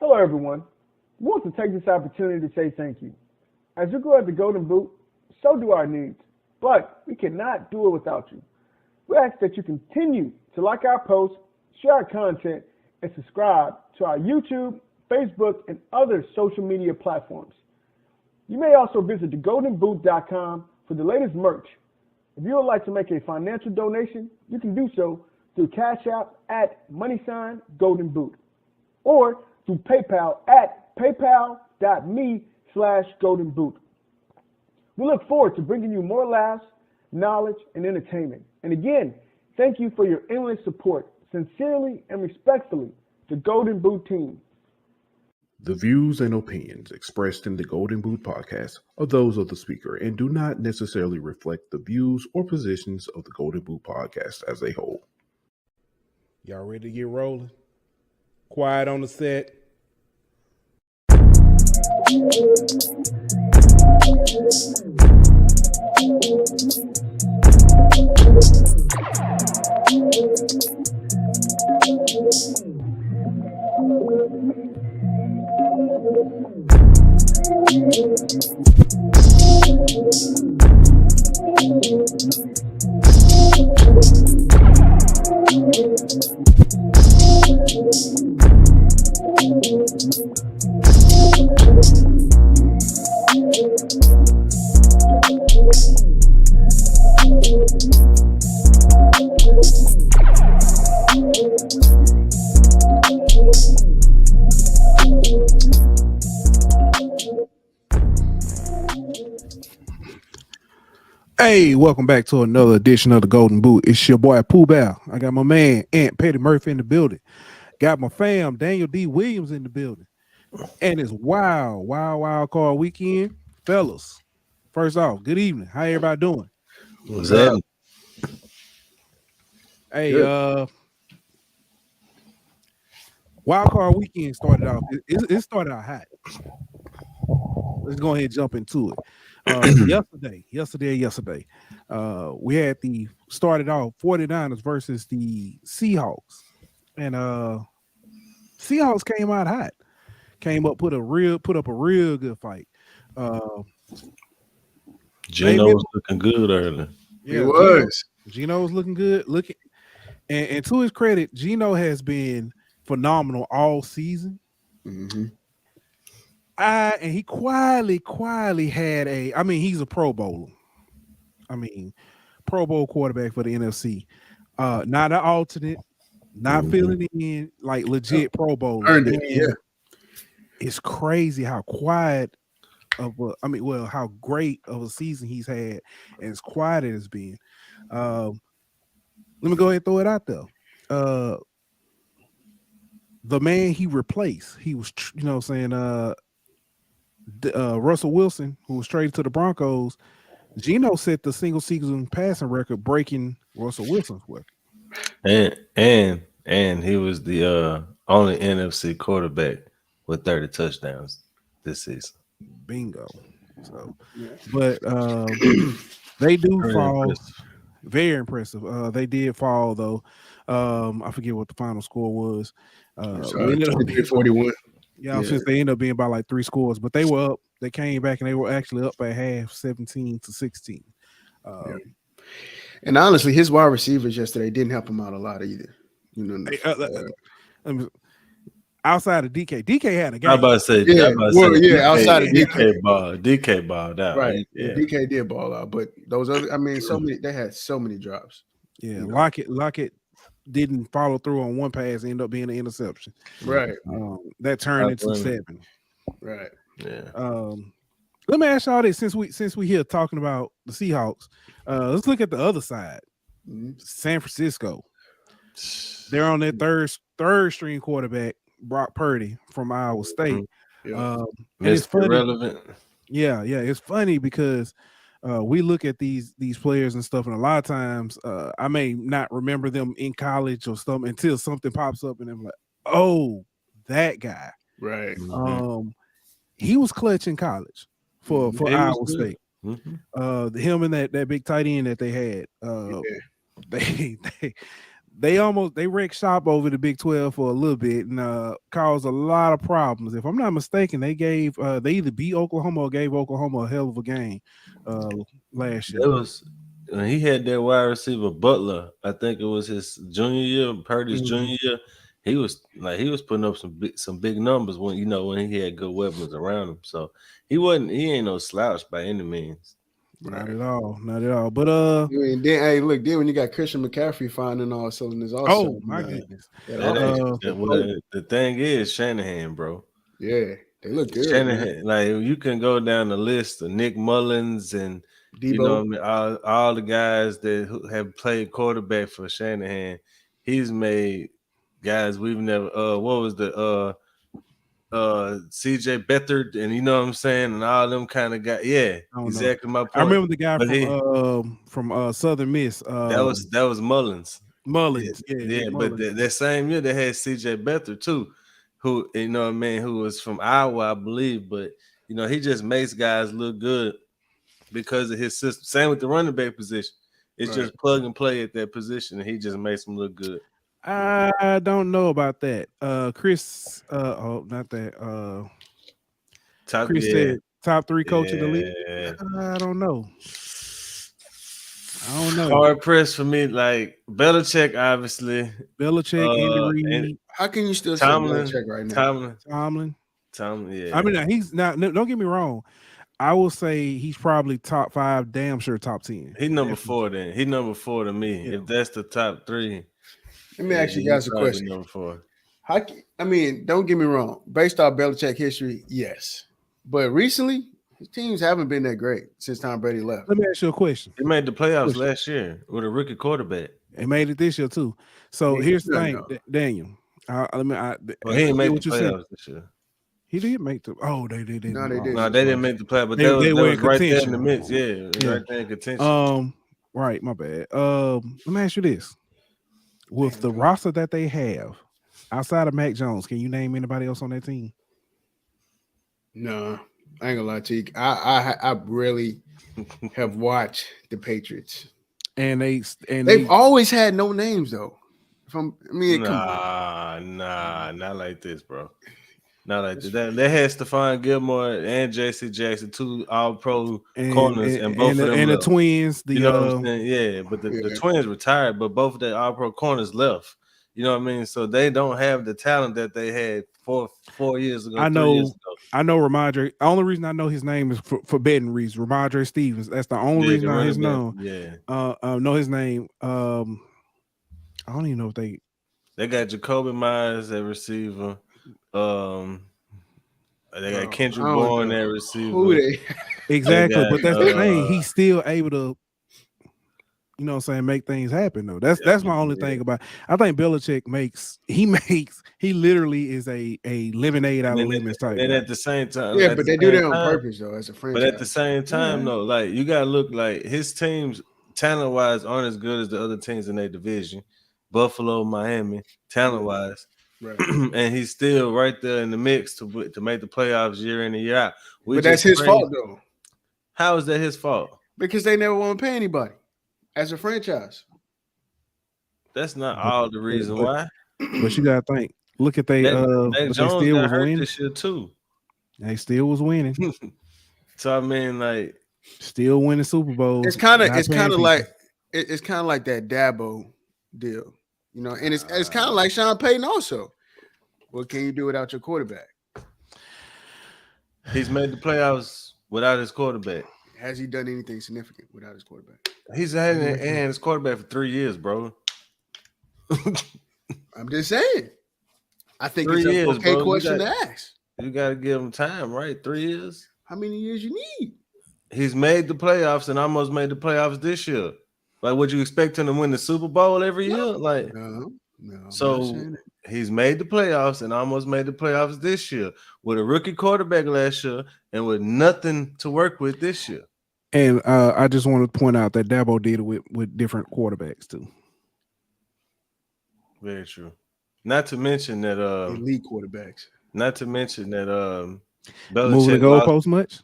Hello, everyone. We want to take this opportunity to say thank you. As you grow at the Golden Boot, so do our needs, but we cannot do it without you. We ask that you continue to like our posts, share our content, and subscribe to our YouTube, Facebook, and other social media platforms. You may also visit thegoldenboot.com for the latest merch. If you would like to make a financial donation, you can do so through Cash App at @GoldenBoot or through PayPal at paypal.me/GoldenBoot. We look forward to bringing you more laughs, knowledge, and entertainment. And again, thank you for your endless support. Sincerely and respectfully, the Golden Boot team. The views and opinions expressed in the Golden Boot podcast are those of the speaker and do not necessarily reflect the views or positions of the Golden Boot podcast as a whole. Y'all ready to get rolling? Quiet on the set. Hey, welcome back to another edition of the Golden Boot. It's your boy Pooh Bow. I got my man Aunt Petty Murphy in the building. Got my fam Daniel D. Williams in the building. And it's Wildcard Weekend. Fellas, first off, good evening. How everybody doing? What's that? Hey, Wildcard Weekend started off. It started out hot. Let's go ahead and jump into it. Yesterday, we had started off 49ers versus the Seahawks, and Seahawks came out hot. Came up put up a real good fight. Gino was looking good early. Yeah, it was. Gino was looking good. And to his credit, Gino has been phenomenal all season. Mm-hmm. And he quietly had he's a Pro Bowler. Pro Bowl quarterback for the NFC. Not an alternate, not filling in, like legit Pro Bowler. Earned it, yeah. It's crazy how how great of a season he's had and as quiet it has been. Let me go ahead and throw it out there. The man he replaced, he was, Russell Wilson, who was traded to the Broncos. Gino set the single season passing record, breaking Russell Wilson's record. And he was the only NFC quarterback with 30 touchdowns this season. Bingo. So, but they do fall. Very impressive. They did fall though. I forget what the final score was. 41. Yeah, since they ended up being by like 3 scores, but they were up. They came back and they were actually up at half, 17-16. And honestly, his wide receivers yesterday didn't help him out a lot either. Outside of DK had a game. I'm about to say, outside of DK balled out. Right. Yeah. DK did ball out, but those other, they had so many drops. Yeah, Lockett didn't follow through on one pass, ended up being an interception. Right. That turned into 7. Right. Yeah. Let me ask y'all this: since we here talking about the Seahawks, let's look at the other side. Mm-hmm. San Francisco. They're on their third string quarterback, Brock Purdy from Iowa State. Yeah. It's funny. Irrelevant. Yeah, it's funny because we look at these players and stuff, and a lot of times I may not remember them in college or something until something pops up, and I'm like, oh, that guy. Right. He was clutch in college for Iowa State. Mm-hmm. Him and that big tight end that they had. they wrecked shop over the Big 12 for a little bit and caused a lot of problems. If I'm not mistaken, they either beat Oklahoma or gave Oklahoma a hell of a game last year. It was when he had that wide receiver Butler. I think it was his junior year, Purdy's junior year. He was putting up some big numbers when he had good weapons around him. So he ain't no slouch by any means. Not at all. But then when you got Christian McCaffrey finding all cylinders also. Oh my goodness. The thing is Shanahan, bro. Yeah, they look good. Shanahan, like you can go down the list of Nick Mullins and Debo. all the guys that have played quarterback for Shanahan. He's made guys we've never. What was the CJ Beathard and you know what I'm saying, and all them kind of guys. Yeah, exactly my point. I remember the guy from Southern Miss. That was Mullins. Mullins, yeah. Mullins. But that same year they had CJ Beathard too, who who was from Iowa, I believe. But he just makes guys look good because of his system. Same with the running back position. It's just plug and play at that position, and he just makes them look good. I don't know about that. Chris, not that. Chris said top 3 coach in the league. I don't know. Hard pressed for me. Like Belichick, obviously. Andy Reid. How can you still say Belichick right now? Tomlin. Yeah. I mean, he's not. Don't get me wrong. I will say he's probably top 5, damn sure top 10. He's number 4 then. He's number 4 to me. Yeah. If that's the top 3. Let me ask you guys a question. Number 4. Don't get me wrong. Based off Belichick history, yes. But recently, his teams haven't been that great since Tom Brady left. Let me ask you a question. He made the playoffs last year with a rookie quarterback. They made it this year too. So here's the thing, Daniel. He didn't make the playoffs this year. He did make the. Oh, they did. No, they didn't. No, they didn't make the play, but they were in right there in the midst. Yeah, right there in contention. Right. My bad. Let me ask you this: with the roster that they have, outside of Mac Jones, can you name anybody else on that team? No, I ain't gonna lie to you. I really have watched the Patriots, and they've always had no names though. Nah, not like this, bro. Not like that. They had Stephon Gilmore and J.C. Jackson, 2 All-Pro corners, and both of them and left. The twins. You know what I'm saying? Yeah, but the twins retired, but both of the All-Pro corners left. You know what I mean? So they don't have the talent that they had 4 years ago. 3 years ago. I know Ramondre. The only reason I know his name is for betting reasons. Ramondre Stevens. That's the only reason I know. Yeah. Know his name. I don't even know if they got Jacoby Myers at receiver. They got Kendrick Bourne at receiver. Who they? Exactly, but that's the thing. He's still able to, you know what I'm saying, make things happen though. That's my only thing about. I think Belichick he literally is a lemonade out of lemons type. And at the same time, but they do that on purpose though, as a franchise. But at the same time, though, like you gotta look like his teams talent wise aren't as good as the other teams in their division. Buffalo, Miami, talent wise. Right. And he's still right there in the mix to make the playoffs year in and year out. But that's his fault, though. How is that his fault? Because they never want to pay anybody as a franchise. That's not all the reason why. But you gotta think. Look at they still was winning this year too. They still was winning. So I mean, like, still winning Super Bowls. It's kind of like that Dabo deal. You know, and it's kind of like Sean Payton also. What can you do without your quarterback? He's made the playoffs without his quarterback. Has he done anything significant without his quarterback? He's had his quarterback for 3 years, bro. I'm just saying. I think 3 years, it's an okay bro. question to ask. You got to give him time, right? 3 years. How many years you need? He's made the playoffs and almost made the playoffs this year. Like, would you expect him to win the Super Bowl every year? Like, no. So he's made the playoffs and almost made the playoffs this year with a rookie quarterback last year and with nothing to work with this year. And I just want to point out that Dabo did it with different quarterbacks too. Very true. Not to mention that elite quarterbacks. Not to mention that moving the goalpost much.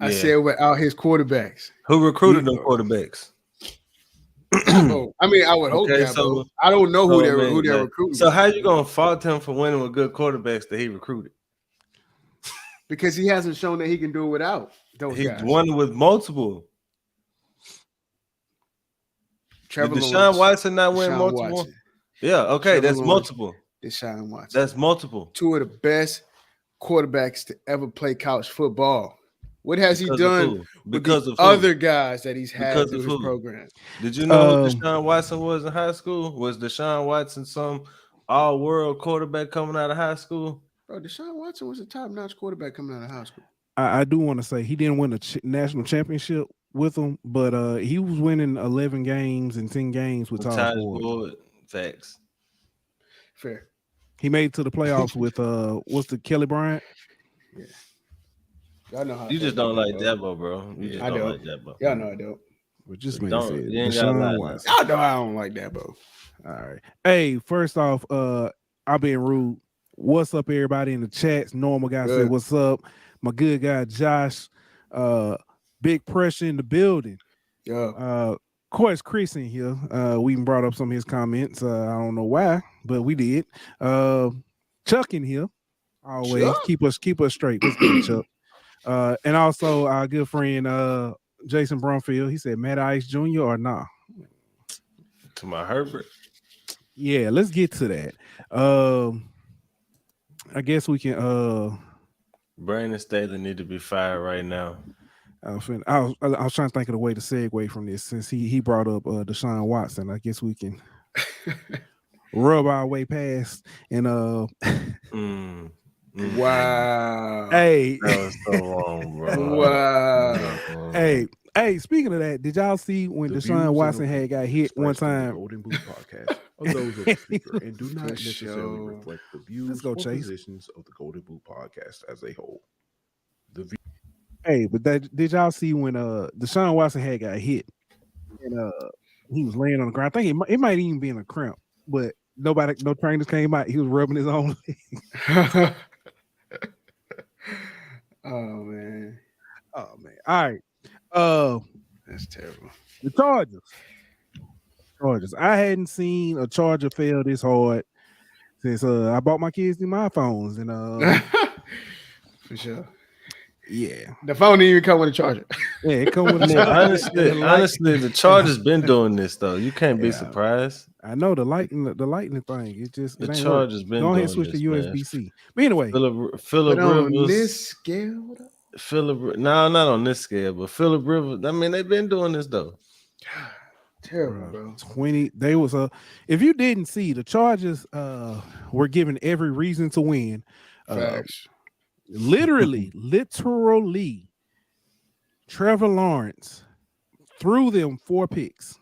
I said without his quarterbacks. Who recruited them quarterbacks? Dabo. I mean, I would hope Okay, Dabo. so- I don't know who So, they're I mean, recruiting. So how you gonna fault him for winning with good quarterbacks that he recruited? Because he hasn't shown that he can do it without those He guys. won with multiple. Trevor Did Deshaun Lawrence, Watson not win Deshaun multiple? Watson, Yeah, okay, Trevor that's Lawrence. multiple. Deshaun Watson. That's multiple. Two of the best quarterbacks to ever play college football. What has Because he of done who? with Because the of who? other guys that he's had Because through of his who? program? Did you know who Um, Deshaun Watson was in high school? Was Deshaun Watson some all-world quarterback coming out of high school? Bro, Deshaun Watson was a top-notch quarterback coming out of high school. I do want to say he didn't win a national championship with them, but he was winning 11 games and 10 games with Taj Boyd. Facts. Fair. He made it to the playoffs with what's the Kelly Bryant? Yeah. Y'all know how You just don't like Dabo, bro. You Yeah, just I don't don't. like Dabo. Y'all know I don't. But just You man don't. said You ain't gotta lie Deshaun now. Watson. Y'all know I don't like Dabo. All right. Hey, first off, I'm being rude. What's up, everybody in the chats? Normal guy said, Good. "What's up?" My good guy Josh. Big pressure in the building. Yeah. Of course, Chris in here. We even brought up some of his comments. I don't know why, but we did. Chuck in here. Always Chuck? keep us straight. What's good, Chuck? And also our good friend Jason Brumfield. He said Matt Ice Jr. or nah. To my Herbert. Yeah, let's get to that. I guess we can. Brandon Staley need to be fired right now. I was trying to think of a way to segue from this since he brought up Deshaun Watson. I guess we can rub our way past and Wow. Hey, That was so wrong, bro. Wow. hey, speaking of that, did y'all see when The Deshaun views Watson and had got hit one expressed in the time? Golden Boot podcast are those of the speaker and do not For necessarily sure. reflect the views go, or Chase. positions of the Golden Boot podcast as a whole. Hey, but did y'all see when Deshaun Watson had got hit and he was laying on the ground? I think it might even be in a cramp, but no trainers came out. He was rubbing his own leg. Oh man. Oh man. All right. That's terrible. The Chargers. I hadn't seen a Charger fail this hard since I bought my kids new iPhones and For sure. yeah. The phone didn't even come with a charger. Yeah, it come with a Yeah, honestly, the Chargers been doing this though. You can't be Yeah. surprised. I know the lightning thing. It just The it ain't Chargers work. been Go ahead doing and switch this, to man. USB-C. But anyway, Phillip But on Rivers. this scale, No, not on this scale, but Phillip Rivers. I mean, they've been doing this though. terrible, bro. 20. They was if you didn't see, the Chargers were given every reason to win. Facts. Literally, Trevor Lawrence threw them 4 picks,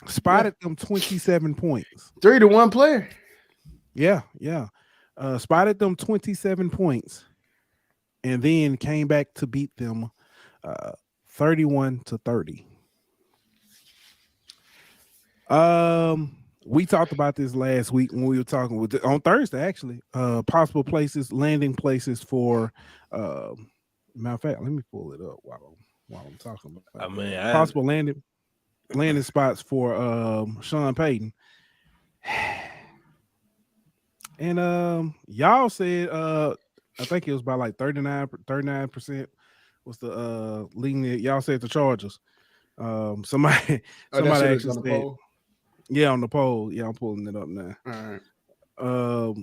spotted them 27 points. 3-1 player. Yeah. Spotted them 27 points, and then came back to beat them 31-30. We talked about this last week when we were talking on Thursday, actually. Possible landing places for. Matter of fact, let me pull it up while I'm talking about. I mean, Possible landing spots for Sean Payton. And y'all said I think it was about like 39% was the leading it. Y'all said the Chargers. Somebody actually said, poll? yeah, on the poll. Yeah, I'm pulling it up now. All right.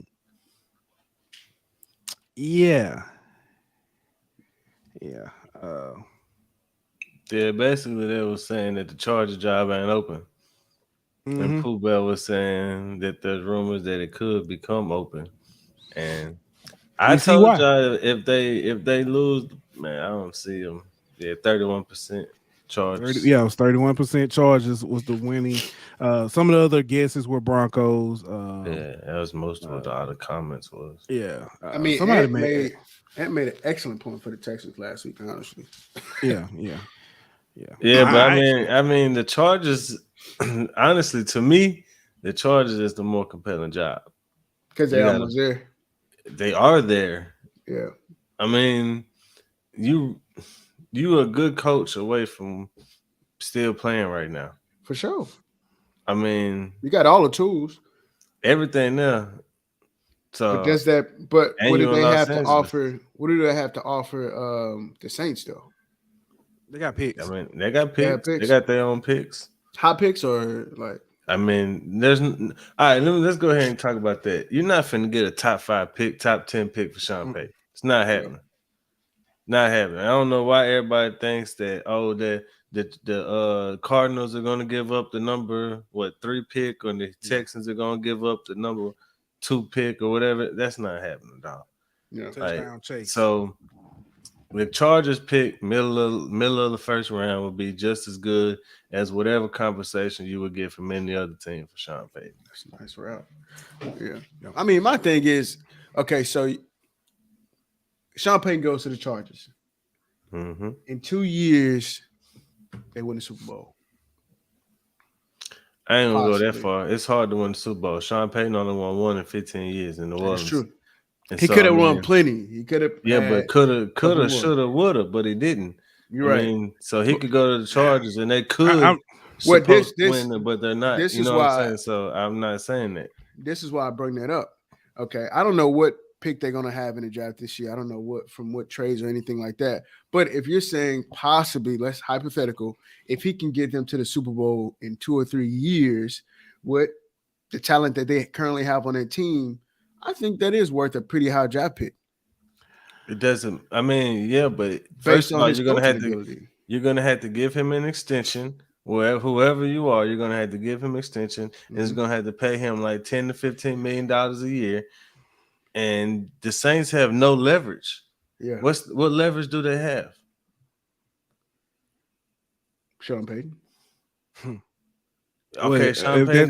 Yeah. Yeah, basically they were saying that the Charger job ain't open. And Pooh Bell was saying that there's rumors that it could become open. And I told y'all if they lose, man, I don't see them. Yeah, 31% Chargers. Yeah, it was 31% Chargers was the winning. Some of the other guesses were Broncos. Yeah, that was most of what all the comments was. Yeah, I mean, somebody made an excellent point for the Texans last week, honestly. Yeah. Yeah, but I mean, the Chargers. Honestly, to me, the Chargers is the more compelling job Because they're almost there. They are there. Yeah. I mean, you a good coach away from still playing right now. For sure. I mean, You got all the tools. everything there. So, But does that? But and what do you in they Los have to Angeles. offer? What do they have to offer? The Saints though. They got picks. I mean, they got They have picks. They picks. got their own picks. Hot picks or like? I mean, all right. Let's go ahead and talk about that. You're not finna get a top 5 pick, top 10 pick for Sean Payton. It's not happening. Not happening. I don't know why everybody thinks that. Oh, that the Cardinals are gonna give up the number 3 pick, or the Texans are gonna give up the number 2 pick or whatever. That's not happening, dog. Yeah. Touchdown chase. So the Chargers pick middle of the first round would be just as good as whatever compensation you would get from any other team for Sean Payton. That's a nice route. Yeah. I mean, my thing is, okay, so Sean Payton goes to the Chargers. Mm-hmm. In 2 years, they win the Super Bowl. I ain't gonna go Possibly. that far. It's hard to win the Super Bowl. Sean Payton only won 1 in 15 years in New Orleans. That's true. And He so, could have I won mean, plenty. He could have. Yeah, but coulda, more. shoulda, woulda, but he didn't. You're right. I mean, so he could go to the Chargers and they could Well, supposed to win it, but they're not. this You is know what why- I'm saying? So I'm not saying that. This is why I bring that up. Okay, I don't know what pick they're gonna have in the draft this year. I don't know what trades or anything like that. But if you're saying possibly, let's hypothetical, if he can get them to the Super Bowl in 2 or 3 years with the talent that they currently have on their team, I think that is worth a pretty high draft pick. It doesn't. I mean, yeah, but Based first of on all, his you're gonna have coaching to ability. you're gonna have to give him an extension. Whoever you are, you're gonna have to give him extension, and it's gonna have to pay him like $10 to $15 million a year. And the Saints have no leverage. Yeah. What leverage do they have? Sean Payton. Okay, Well, Sean Payton.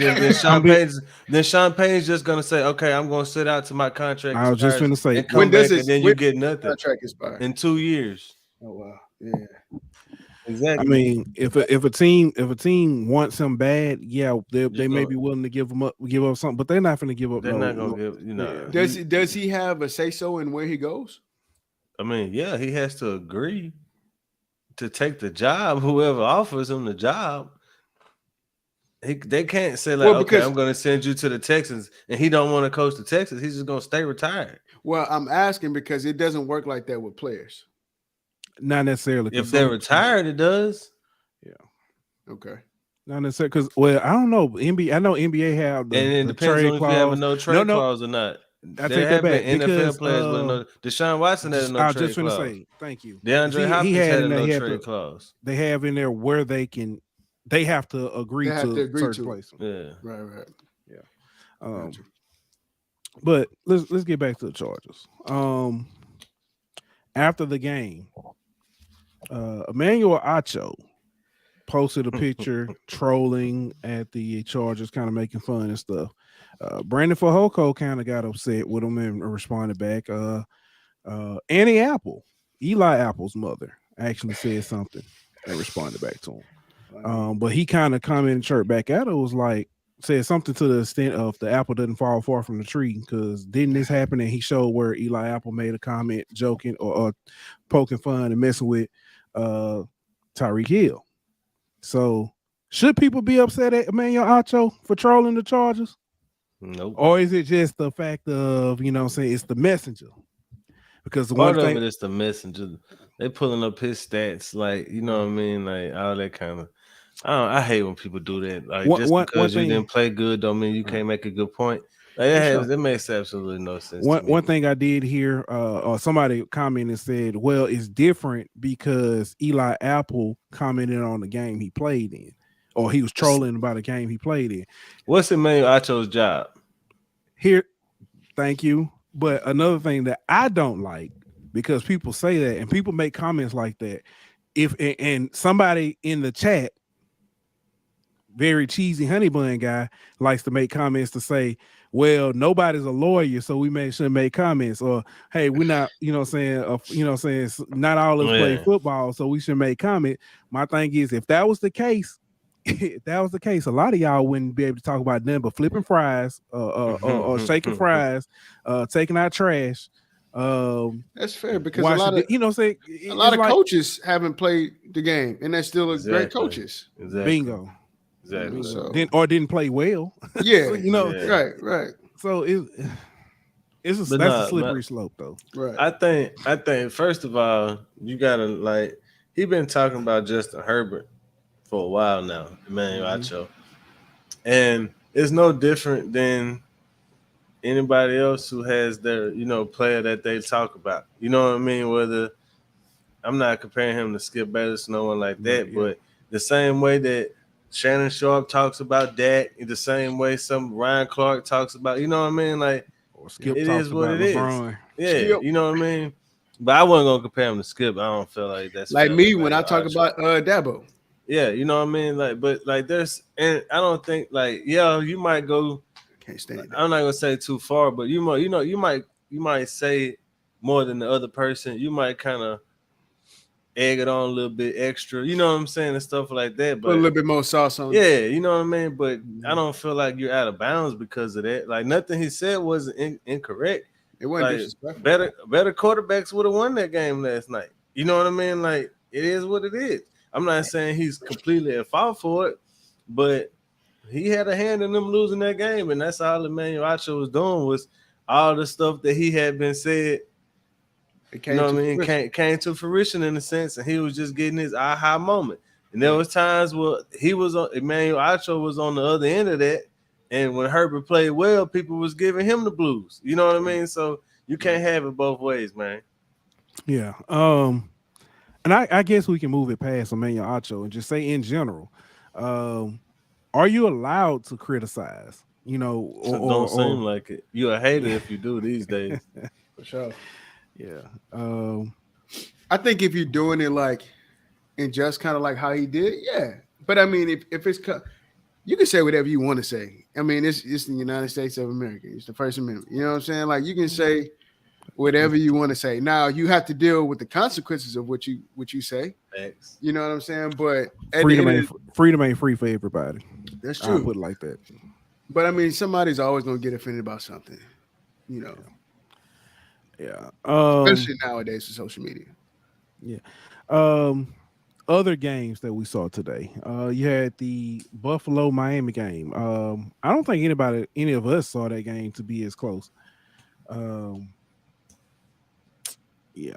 Then Sean Payton's just gonna say, "Okay, I'm gonna sit out to my contract." I was just expires gonna say, and come when does back, his- and then you when get nothing Contract expired. in 2 years. Oh wow. Yeah. Exactly. I mean, if a team wants him bad, yeah, they may be willing to give up something, but they're not going to give up. they're not gonna give. You know. Does he have a say so in where he goes? I mean, yeah, he has to agree to take the job. Whoever offers him the job, they can't say like, "Okay, I'm going to send you to the Texans," and he don't want to coach the Texans. He's just going to stay retired. Well, I'm asking because it doesn't work like that with players. Not necessarily. If they're retired, it does. Yeah. Okay. Not necessarily because, well, I don't know. NBA, I know NBA have the, and it the depends trade on if clause. you have a no trade clause or not. I There take that have back been NFL because, players with no. Deshaun Watson had a no I was trade just going to clause. say, thank you. DeAndre Hopkins had a no trade to, clause. They have in there where they have to agree to certain places. Yeah. Right. Yeah. But let's get back to the Chargers. After the game, Emmanuel Acho posted a picture trolling at the Chargers, kind of making fun and stuff. Brandon Fehoko kind of got upset with him and responded back. Annie Apple, Eli Apple's mother, actually said something and responded back to him. But he kind of commented chirped back at her, was like, said something to the extent of the apple doesn't fall far from the tree, because didn't this happen? And he showed where Eli Apple made a comment joking or poking fun and messing with Tyreek Hill. So should people be upset at Emmanuel Acho for trolling the Chargers? Nope. Or is it just the fact of, you know what I'm saying, it's the messenger? Because the part one of thing it is the messenger. They pulling up his stats, like, you know what I mean, like all that kind of. I hate when people do that. Like, just because you didn't play good don't mean you can't make a good point. Like, that makes absolutely no sense. One thing I did hear, or somebody commented and said, well, it's different because Eli Apple commented on the game he played in, or he was trolling about a game he played in. What's Emmanuel Acho's job? Here, thank you. But another thing that I don't like, because people say that and people make comments like that, and somebody in the chat, very cheesy honey bun guy, likes to make comments to say, well, nobody's a lawyer, so we shouldn't make comments, or hey, we're not, not all of us play football, so we should make comment. My thing is, if that was the case, a lot of y'all wouldn't be able to talk about nothing but flipping fries, or shaking fries, taking out trash. That's fair, because a lot of like, coaches haven't played the game, and they're still great coaches. Exactly. Bingo. Exactly. So didn't play well. yeah, So, you know, Yeah. right. so that's a slippery slope though. Right. I think first of all, you gotta like he been talking about Justin Herbert for a while now, Emmanuel Acho. And it's no different than anybody else who has their, player that they talk about. You know what I mean? Whether I'm not comparing him to Skip Bayless, no one like that, Yeah. but the same way that Shannon Sharp talks about Dak, the same way some Ryan Clark talks about, you know what I mean? Like Or Skip it talks is what about it LeBron. is. Yeah, Skip. you know what I mean? But I wasn't gonna compare him to Skip. I don't feel like that's Like fair me to when I Emmanuel talk Acho. about Dabo. Yeah, you know what I mean? Like, but like there's and I don't think like, yeah, you might go Can't stand that. I'm not gonna say too far, but you might say more than the other person. You might kind of egg it on a little bit extra, you know what I'm saying, and stuff like that. Put a But little bit more sauce on. yeah, you know what I mean. But I don't feel like you're out of bounds because of that. Like nothing he said was incorrect. It wasn't Like disrespectful. better quarterbacks would have won that game last night. You know what I mean? Like it is what it is. I'm not saying he's completely at fault for it, but he had a hand in them losing that game, and that's all Emmanuel Acho was doing was all the stuff that he had been said. You know what I mean? Came to fruition in a sense, and he was just getting his aha moment. And there was times where Emmanuel Acho was on the other end of that, and when Herbert played well, people was giving him the blues. You know what I mean? So you can't have it both ways, man. Yeah. And I guess we can move it past Emmanuel Acho and just say in general, are you allowed to criticize? You know, Don't seem like it. You're a hater if you do these days. For sure. Yeah. I think if you're doing it like and just kind of like how he did, yeah. But I mean, if it's you can say whatever you want to say. I mean, it's the United States of America. It's the First Amendment. You know what I'm saying? Like you can say whatever you want to say. Now you have to deal with the consequences of what you say. Thanks. You know what I'm saying? But freedom ain't free for everybody. That's true. I'll put it like that. But I mean, somebody's always gonna get offended about something. You know. Yeah. Especially nowadays with social media. Yeah. Other games that we saw today. You had the Buffalo Miami game. I don't think any of us saw that game to be as close. Yeah.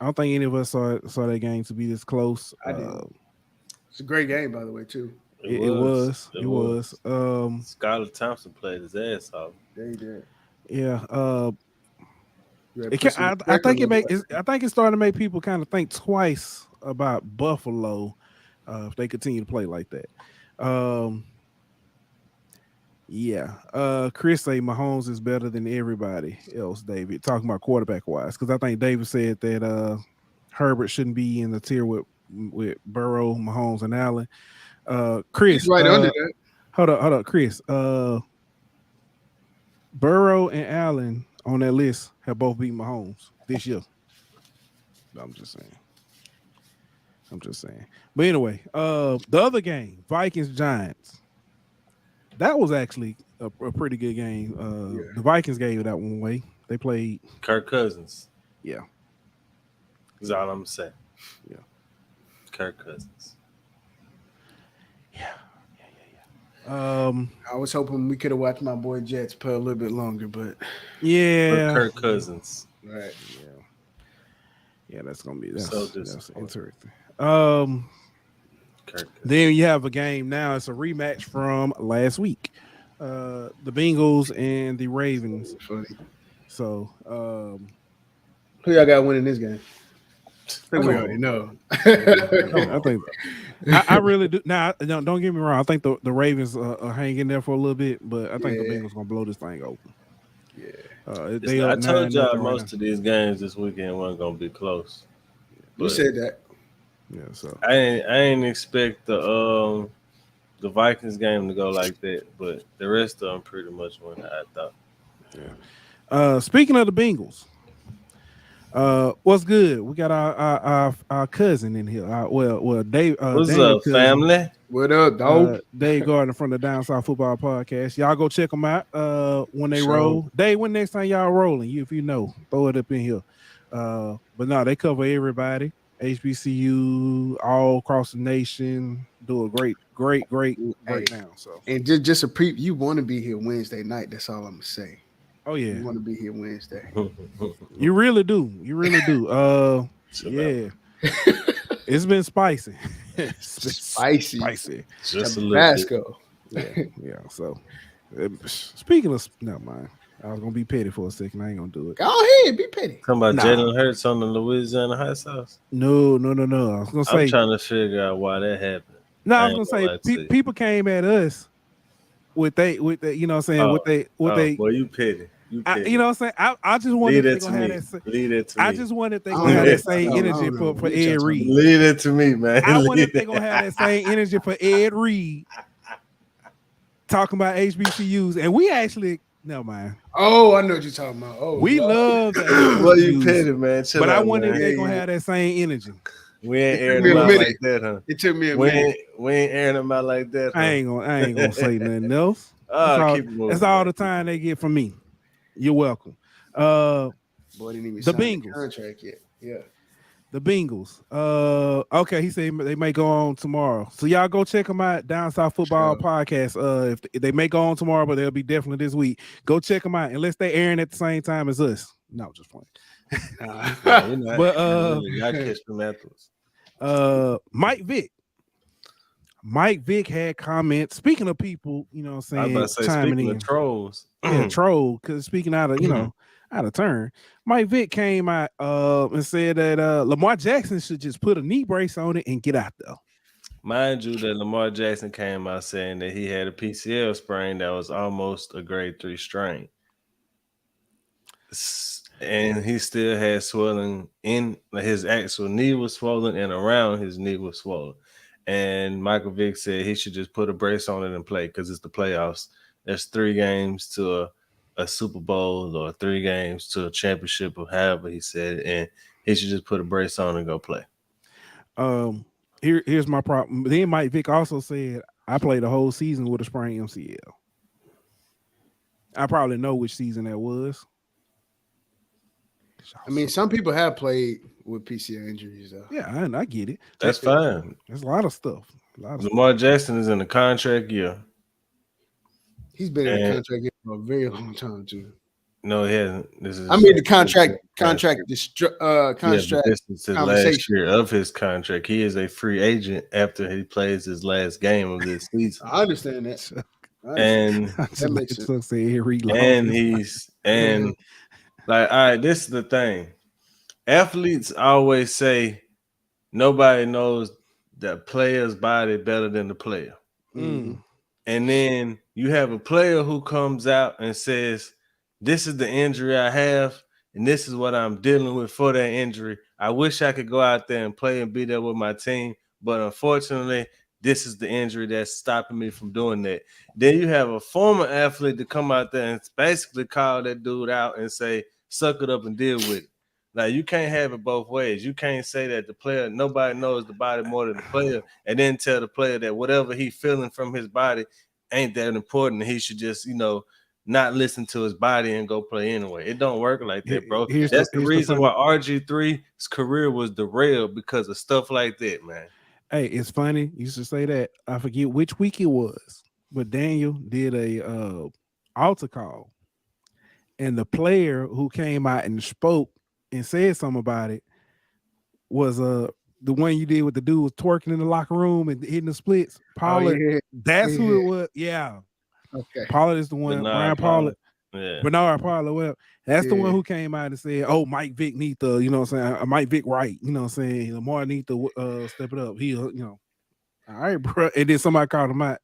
I don't think any of us saw that game to be this close. I did. It's a great game, by the way, too. It was. Skylar Thompson played his ass off. Yeah, he did. Yeah. I think it's starting to make people kind of think twice about Buffalo if they continue to play like that. Chris say Mahomes is better than everybody else, David, talking about quarterback wise, because I think David said that Herbert shouldn't be in the tier with Burrow, Mahomes, and Allen. Chris, he's right under that. Hold up, Chris. Burrow and Allen on that list have both beaten Mahomes this year. I'm just saying. But anyway, the other game, Vikings-Giants. That was actually a pretty good game. The Vikings gave it that one way. They played Kirk Cousins. Yeah. That's all I'm saying. Yeah. Kirk Cousins. Yeah. I was hoping we could have watched my boy Jets play a little bit longer, but yeah. Kirk Cousins. Right. Yeah, that's interesting. Then you have a game now. It's a rematch from last week. The Bengals and the Ravens. Funny. So who y'all got winning this game? I think we already know. I think I really do. Now, don't get me wrong. I think the Ravens are hanging there for a little bit, but I think the Bengals gonna blow this thing open. Yeah. I told y'all most of these games this weekend weren't gonna be close. You said that. Yeah. So I ain't expect the Vikings game to go like that, but the rest of them pretty much went I thought. Yeah. Speaking of the Bengals. What's good? We got our cousin in here. Dave. What's up, family? What up, dog? Dave Gardner from the Down South Football Podcast. Y'all go check them out when they roll. Dave, when next time y'all rolling? If you know, throw it up in here. But no, they cover everybody. HBCU, all across the nation, do a great Hey, breakdown. So, and just a you want to be here Wednesday night. That's all I'm gonna say. oh yeah, You want to be here Wednesday. you really do. You really do. Yeah, it's been spicy. It's been spicy. Just a little bit. Tabasco. Yeah. So, speaking of, never mind. I was gonna be petty for a second. I ain't gonna do it. Go ahead, be petty. Talking about Nah. Jalen Hurts on the Louisiana hot sauce. No. I was gonna say. I'm trying to figure out why that happened. No, I was gonna say people came at us with the, you know what I'm saying, Boy, you petty. you know what I'm saying? I just wanted if they gonna have that. Lead it to me. I just wanted if they gonna have that same energy for Ed Reed. Lead it to me, man. I wonder if they gonna have that same energy for Ed Reed talking about HBCUs, and we actually never mind. Oh, I know what you're talking about. Oh, we love the Well, you petty, man. Chill but out, I wonder if they gonna have that same energy. We ain't airing them out like that, huh? It took me a minute. We ain't airing them out like that. Huh? I ain't gonna say nothing else. That's all the time they get from me. You're welcome. Boy, didn't even the sign Bengals the contract yet. Yeah. The Bengals. Okay, he said they may go on tomorrow. So y'all go check them out. Down South Football Podcast. If they may go on tomorrow, but they'll be definitely this week. Go check them out unless they airing at the same time as us. No, just playing. But y'all catch them afterwards. Mike Vick had comments. Speaking of people, you know what I'm saying, I was about to say, speaking of trolls. Yeah, troll, because speaking out of, out of turn. Mike Vick came out and said that Lamar Jackson should just put a knee brace on it and get out there. Mind you, that Lamar Jackson came out saying that he had a PCL sprain that was almost a grade 3 strain. And he still had swelling in his actual knee was swollen and around his knee was swollen. And Michael Vick said he should just put a brace on it and play because it's the playoffs. There's 3 games to a Super Bowl or 3 games to a championship or however he said it, and he should just put a brace on and go play. Here's my problem. Then Mike Vick also said, I played the whole season with a sprained MCL. I probably know which season that was. I mean, some people have played with PCL injuries, though. Yeah, I get it. That's fine. There's a lot of stuff. Lamar Jackson is in the contract year. He's been in the contract for a very long time, too. No, he hasn't. The contract this is his last year of his contract. He is a free agent after he plays his last game of this season. I understand that. And that makes sense. Like, all right, this is the thing. Athletes always say nobody knows the player's body better than the player. Mm. And then you have a player who comes out and says, this is the injury I have, and this is what I'm dealing with for that injury. I wish I could go out there and play and be there with my team, but unfortunately, this is the injury that's stopping me from doing that. Then you have a former athlete to come out there and basically call that dude out and say, suck it up and deal with it. Like, you can't have it both ways. You can't say that the player, nobody knows the body more than the player, and then tell the player that whatever he's feeling from his body ain't that important, and he should just, not listen to his body and go play anyway. It don't work like that, bro. That's the reason why RG3's career was derailed, because of stuff like that, man. Hey, it's funny. You used to say that. I forget which week it was, but Daniel did a altar call, and the player who came out and spoke and said something about it was the one you did with the dude was twerking in the locker room and hitting the splits. Pollard, that's who it was. Yeah. Okay. Pollard is the one. Brian Pollard. Yeah. Bernard Pollard. Well, that's the one who came out and said, "Oh, Mike Vick need to, Mike Vick right. Lamar need to step it up. He, all right, bro." And then somebody called him out.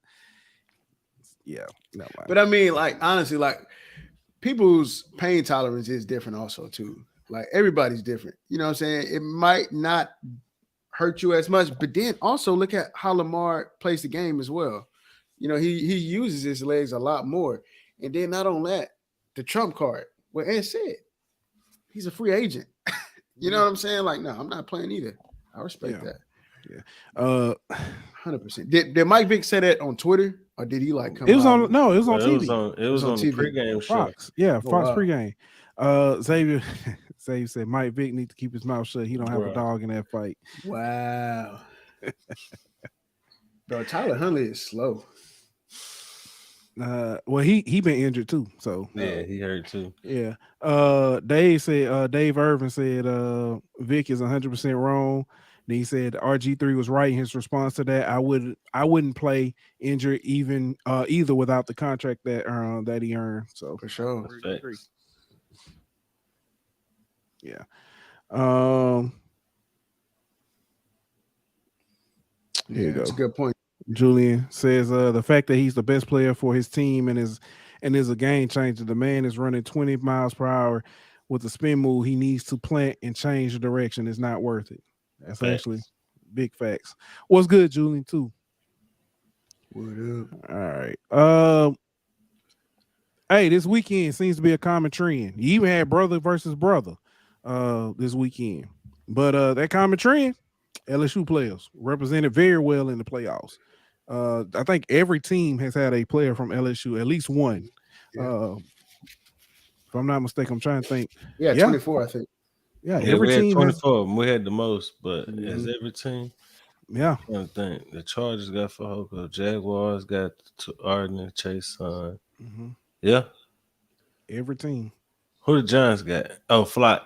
Yeah. No, but I mean, like, honestly, like, people's pain tolerance is different also too. Like, everybody's different. You know what I'm saying? It might not hurt you as much, but then also look at how Lamar plays the game as well. He uses his legs a lot more. And then not only that, the trump card, what Ed said, he's a free agent. You know what I'm saying? Like, no, I'm not playing either. I respect that. Yeah. 100%. Did Mike Vick say that on Twitter, or did he come? It was on TV. It was on the pregame show. Fox. Yeah, Fox pregame. Xavier said Mike Vick needs to keep his mouth shut. He don't have a dog in that fight. Wow. Bro, Tyler Huntley is slow. Well, he been injured too, so Yeah, he hurt too. yeah. Dave Irvin said Vic is 100% wrong. Then he said RG3 was right in his response to that. I wouldn't play injured even either without the contract that he earned. So For sure. agree. Yeah. Here you go. That's a good point. Julian says the fact that he's the best player for his team and is a game changer. The man is running 20 miles per hour with a spin move. He needs to plant and change the direction. It's not worth it. That's actually big facts. What's good, Julian, too? What up? All right. Hey, this weekend seems to be a common trend. You even had brother versus brother this weekend. But that common trend, LSU players represented very well in the playoffs. I think every team has had a player from LSU, at least one. Yeah. If I'm not mistaken, I'm trying to think. Yeah, 24, I think. Yeah, Yeah, every we had team 24 of them. We had the most, but Mhm. as every team, Yeah, I don't think the Chargers got Fajoka, Jaguars got Arden and Chase. mhm. Yeah. Every team. Who the Giants got? Oh, Flat.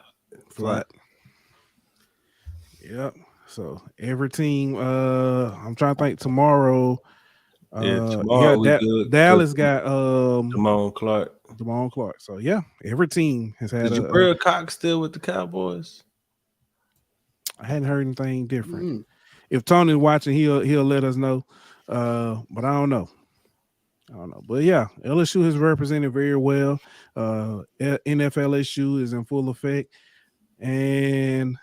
Yep. So every team. I'm trying to think. Tomorrow. Tomorrow we good. Dallas got Damone Clark. So yeah, every team has had Is Jabril Cox still with the Cowboys? I hadn't heard anything different. Mm. If Tony's watching, he'll let us know. But I don't know. But yeah, LSU has represented very well. NFL issue is in full effect, and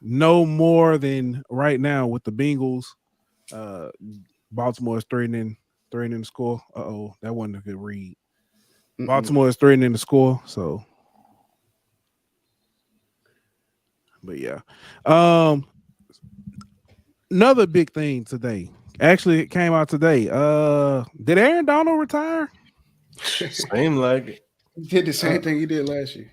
no more than right now with the Bengals. Baltimore is threatening the score. That wasn't a good read. Baltimore is threatening the score. So, but yeah, another big thing today. Actually, it came out today. Did Aaron Donald retire? Seemed like it. He did the same thing he did last year.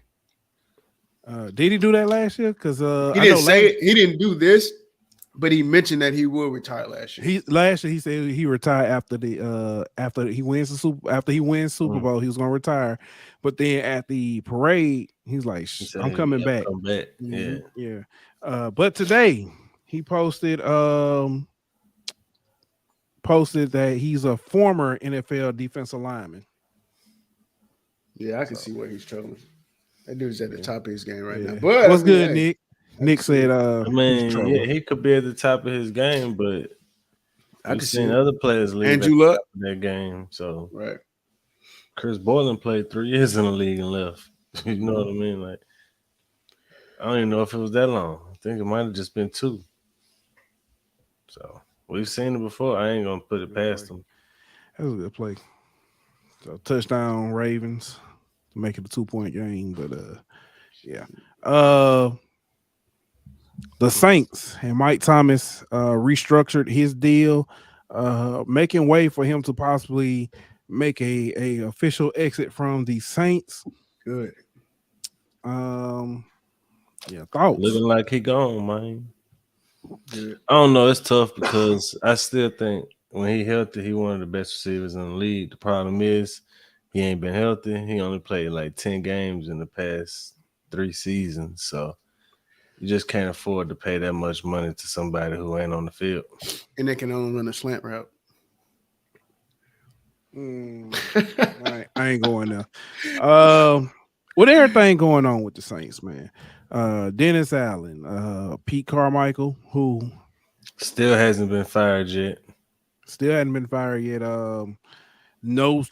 Did he do that last year? Because he didn't say it. He didn't do this, but he mentioned that he will retire last year. Last year he said he retired after he wins Super Bowl, he was gonna retire. But then at the parade, he's like, I'm coming back. Come back. Mm-hmm. Yeah. But today he posted that he's a former NFL defensive lineman. Yeah, I can see where he's trolling. That dude's at the top of his game right now. But what's good, Nick? Nick said, he could be at the top of his game, but I've seen other players leave Andrew Luck that game. So right, Chris Boylan played 3 years in the league and left. You know what I mean? Like, I don't even know if it was that long. I think it might have just been 2. So we've seen it before. I ain't gonna put it past him. That was a good play. So touchdown Ravens to make it a 2-point game, but yeah. The Saints and Mike Thomas restructured his deal, making way for him to possibly make a official exit from the Saints. Good. Yeah, thoughts. Looking like he gone, man. Good. I don't know. It's tough because I still think when he healthy, he one of the best receivers in the league. The problem is he ain't been healthy. He only played like 10 games in the past 3 seasons. So you just can't afford to pay that much money to somebody who ain't on the field. And they can only run a slant route. I ain't going there. With everything going on with the Saints, man. Dennis Allen, Pete Carmichael, who still hasn't been fired yet. No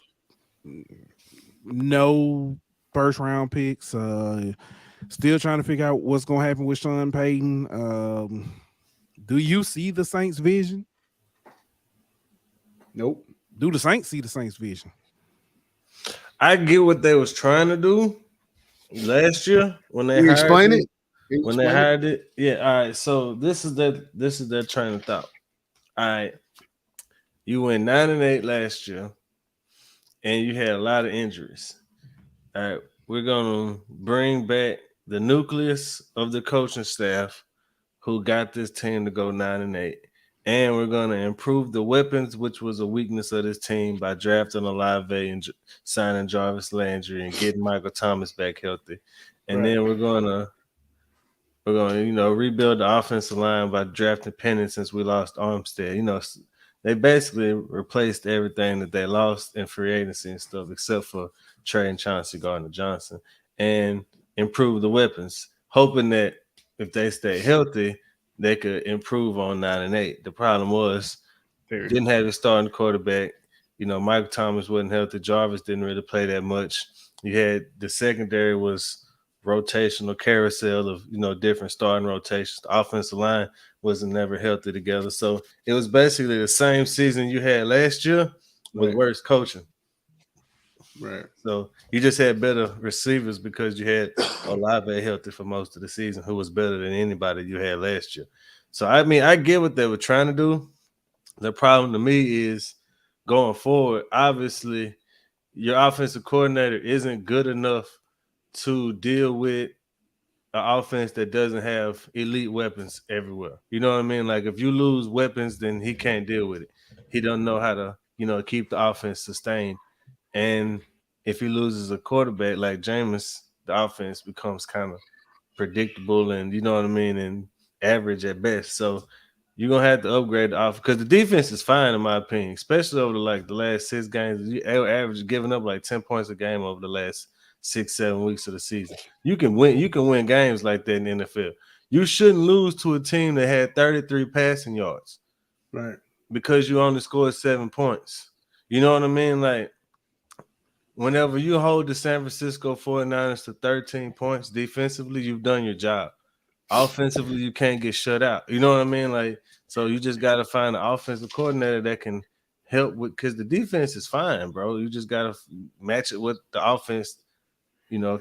first round picks. Still trying to figure out what's going to happen with Sean Payton. Do you see the Saints' vision? Nope. Do the Saints see the Saints' vision? I get what they was trying to do last year when they hired it. When they hired it, yeah. All right, so this is their train of thought. All right, you went 9-8 last year, and you had a lot of injuries. All right, we're gonna bring back the nucleus of the coaching staff who got this team to go 9-8, And we're going to improve the weapons, which was a weakness of this team, by drafting Olave and signing Jarvis Landry and getting Michael Thomas back healthy. And then we're going to, rebuild the offensive line by drafting Penny since we lost Armstead. They basically replaced everything that they lost in free agency and stuff, except for Trey and Chauncey Gardner-Johnson, and improve the weapons, hoping that if they stay healthy, they could improve on 9 and 8. The problem was didn't have a starting quarterback. Michael Thomas wasn't healthy. Jarvis didn't really play that much. You had the secondary was rotational carousel of different starting rotations. The offensive line wasn't never healthy together. So it was basically the same season you had last year with worse coaching. Right. So you just had better receivers because you had Olave healthy for most of the season, who was better than anybody you had last year. So I get what they were trying to do. The problem to me is going forward, obviously your offensive coordinator isn't good enough to deal with an offense that doesn't have elite weapons everywhere. You know what I mean? Like if you lose weapons, then he can't deal with it. He doesn't know how to, keep the offense sustained. And if he loses a quarterback like Jameis, the offense becomes kind of predictable and and average at best. So you're gonna have to upgrade the offense because the defense is fine in my opinion, especially over the last 6 games. You average giving up like 10 points a game over the last 6-7 weeks of the season. You can win games like that in the NFL. You shouldn't lose to a team that had 33 passing yards, right? Because you only scored 7 points. You know what I mean? Like whenever you hold the San Francisco 49ers to 13 points defensively, you've done your job. Offensively, you can't get shut out. You know what I mean? Like, so you just got to find an offensive coordinator that can help with, because the defense is fine, bro. You just got to match it with the offense,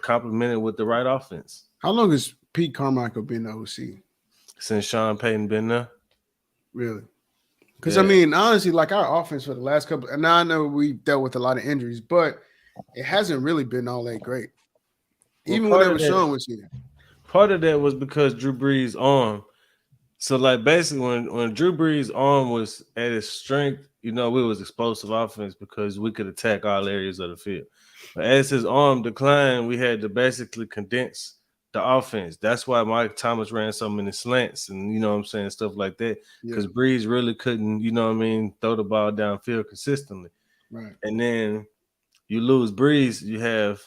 complement it with the right offense. How long has Pete Carmichael been the OC? Since Sean Payton been there. Really? Because, I mean, honestly, like our offense for the last couple – and now I know we dealt with a lot of injuries, but it hasn't really been all that great. Even whenever Sean was here. Part of that was because Drew Brees' arm. So, like, basically, when Drew Brees' arm was at its strength, we was explosive offense because we could attack all areas of the field. But as his arm declined, we had to basically condense the offense. That's why Mike Thomas ran so many slants and, stuff like that. Because Brees really couldn't, throw the ball downfield consistently. Right. And then you lose Brees, you have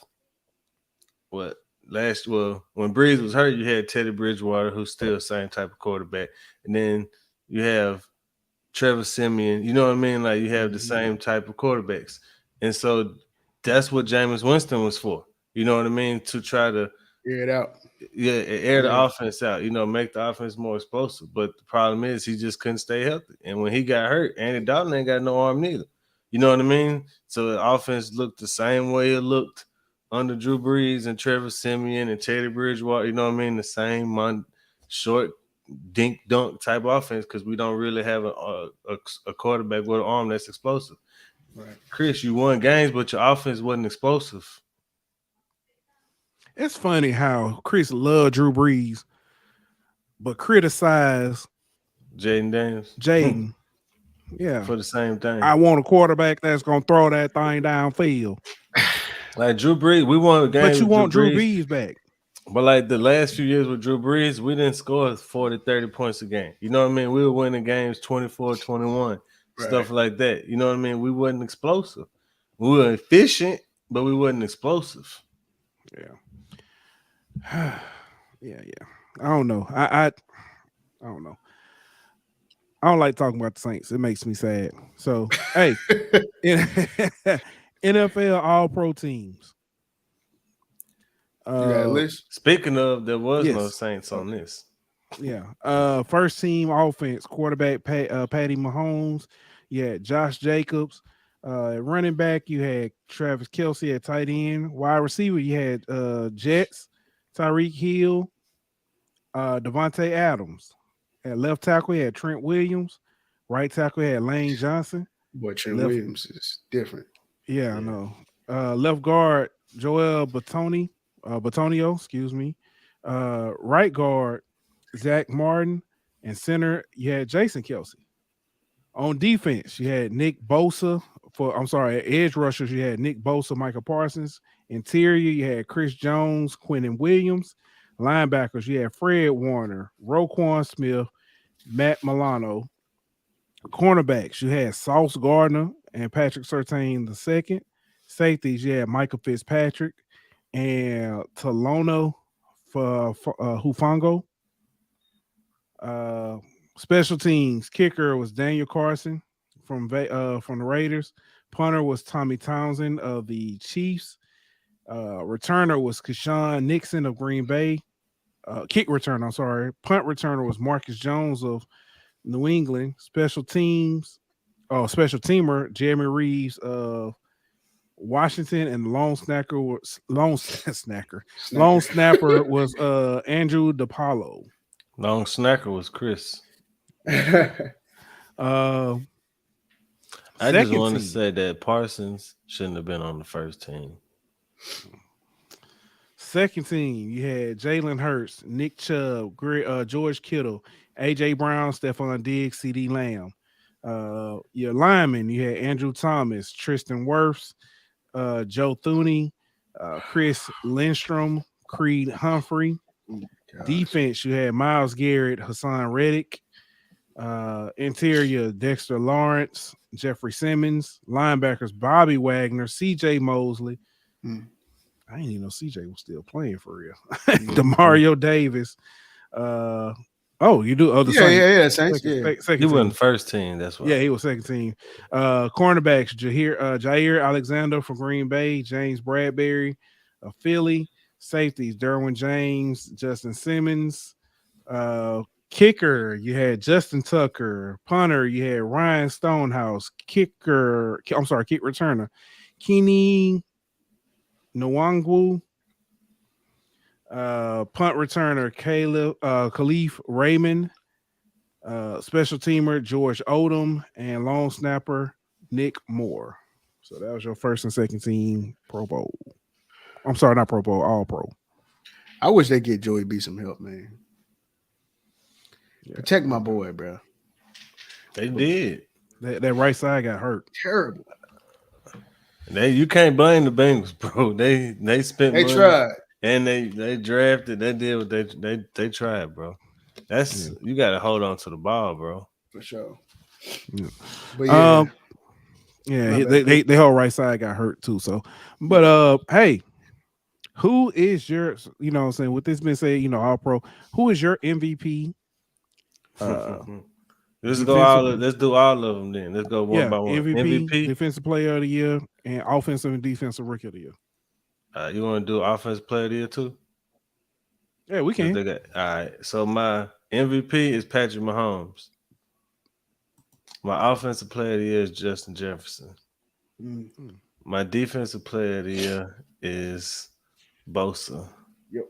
what? When Brees was hurt, you had Teddy Bridgewater, who's still the same type of quarterback. And then you have Trevor Siemian. You know what I mean? Like you have the same type of quarterbacks. And so that's what Jameis Winston was for. You know what I mean? To try to air it out. Yeah, air the offense out, make the offense more explosive. But the problem is he just couldn't stay healthy. And when he got hurt, Andy Dalton ain't got no arm neither. You know what I mean? So the offense looked the same way it looked under Drew Brees and Trevor Siemian and Teddy Bridgewater, you know what I mean? The same short dink dunk type offense because we don't really have a quarterback with an arm that's explosive. Right. Chris, you won games, but your offense wasn't explosive. It's funny how Chris loved Drew Brees, but criticized Jaden Daniels. Jaden. Yeah. For the same thing. I want a quarterback that's going to throw that thing downfield. Like Drew Brees, we won a game. But you want Drew Brees back. But like the last few years with Drew Brees, we didn't score 40, 30 points a game. You know what I mean? We were winning games 24-21, stuff like that. You know what I mean? We wasn't explosive. We were efficient, but we wasn't explosive. Yeah. yeah. I don't know. I don't know. I don't like talking about the Saints. It makes me sad. So, hey, NFL All-Pro teams. You got a list? Speaking of, there was no Saints on this. Yeah. First team offense, quarterback Patty Mahomes. You had Josh Jacobs. Running back, you had Travis Kelce at tight end. Wide receiver, you had Jets, Tyreek Hill, Devontae Adams. At left tackle, you had Trent Williams. Right tackle, you had Lane Johnson. Boy, Trent Williams is different. Yeah, I know. Left guard, Joel Batonio, excuse me. Right guard, Zach Martin. And center, you had Jason Kelce. On defense, you had Nick Bosa. Edge rushers, you had Nick Bosa, Michael Parsons. Interior, you had Chris Jones, Quentin Williams. Linebackers, you had Fred Warner, Roquan Smith, Matt Milano. Cornerbacks, you had Sauce Gardner and Patrick Surtain II. Safeties, you had Michael Fitzpatrick and Talono for Hufango. Special teams, kicker was Daniel Carson from the Raiders. Punter was Tommy Townsend of the Chiefs. Returner was Keshawn Nixon of Green Bay. Kick returner, I'm sorry. Punt returner was Marcus Jones of New England. Special teamer Jeremy Reeves of Washington, and the long snapper was Andrew DePaulo. Long snacker was Chris. Uh, I just want to say that Parsons shouldn't have been on the first team. Second team, you had Jalen Hurts, Nick Chubb, George Kittle, A.J. Brown, Stephon Diggs, C.D. Lamb. Your linemen, you had Andrew Thomas, Tristan Wirfs, Joe Thuney, Chris Lindstrom, Creed Humphrey. Defense, you had Myles Garrett, Hassan Reddick. Interior, Dexter Lawrence, Jeffrey Simmons. Linebackers, Bobby Wagner, C.J. Mosley. I didn't even know C.J. was still playing for real. Demario Davis. You do? Oh, Saints. He wasn't first team. That's why. Yeah, he was second team. Cornerbacks, Jair Alexander from Green Bay, James Bradbury of Philly. Safeties, Derwin James, Justin Simmons. Kicker, you had Justin Tucker. Punter, you had Ryan Stonehouse. Kick returner, Keeney Nwangwu. Punt returner, Khalif Raymond. Special teamer, George Odom. And long snapper, Nick Moore. So that was your first and second team Pro Bowl. I'm sorry, not Pro Bowl, All Pro. I wish they get Joey B some help, man. Yeah. Protect my boy, bro. They did. That right side got hurt. Terrible. You can't blame the Bengals, bro. They spent money, tried. And they drafted. They did what they tried, bro. You got to hold on to the ball, bro. For sure. Yeah. But they whole right side got hurt too. So, but hey, who is your? You know what I'm saying? With this being said, All Pro. Who is your MVP? Let's do all of them then. Let's go one by one. MVP, Defensive Player of the Year, and Offensive and Defensive Rookie of the Year. You want to do Offensive Player of the Year too? Yeah, we can. All right. So my MVP is Patrick Mahomes. My Offensive Player of the Year is Justin Jefferson. Mm-hmm. My Defensive Player of the Year is Bosa. Yep.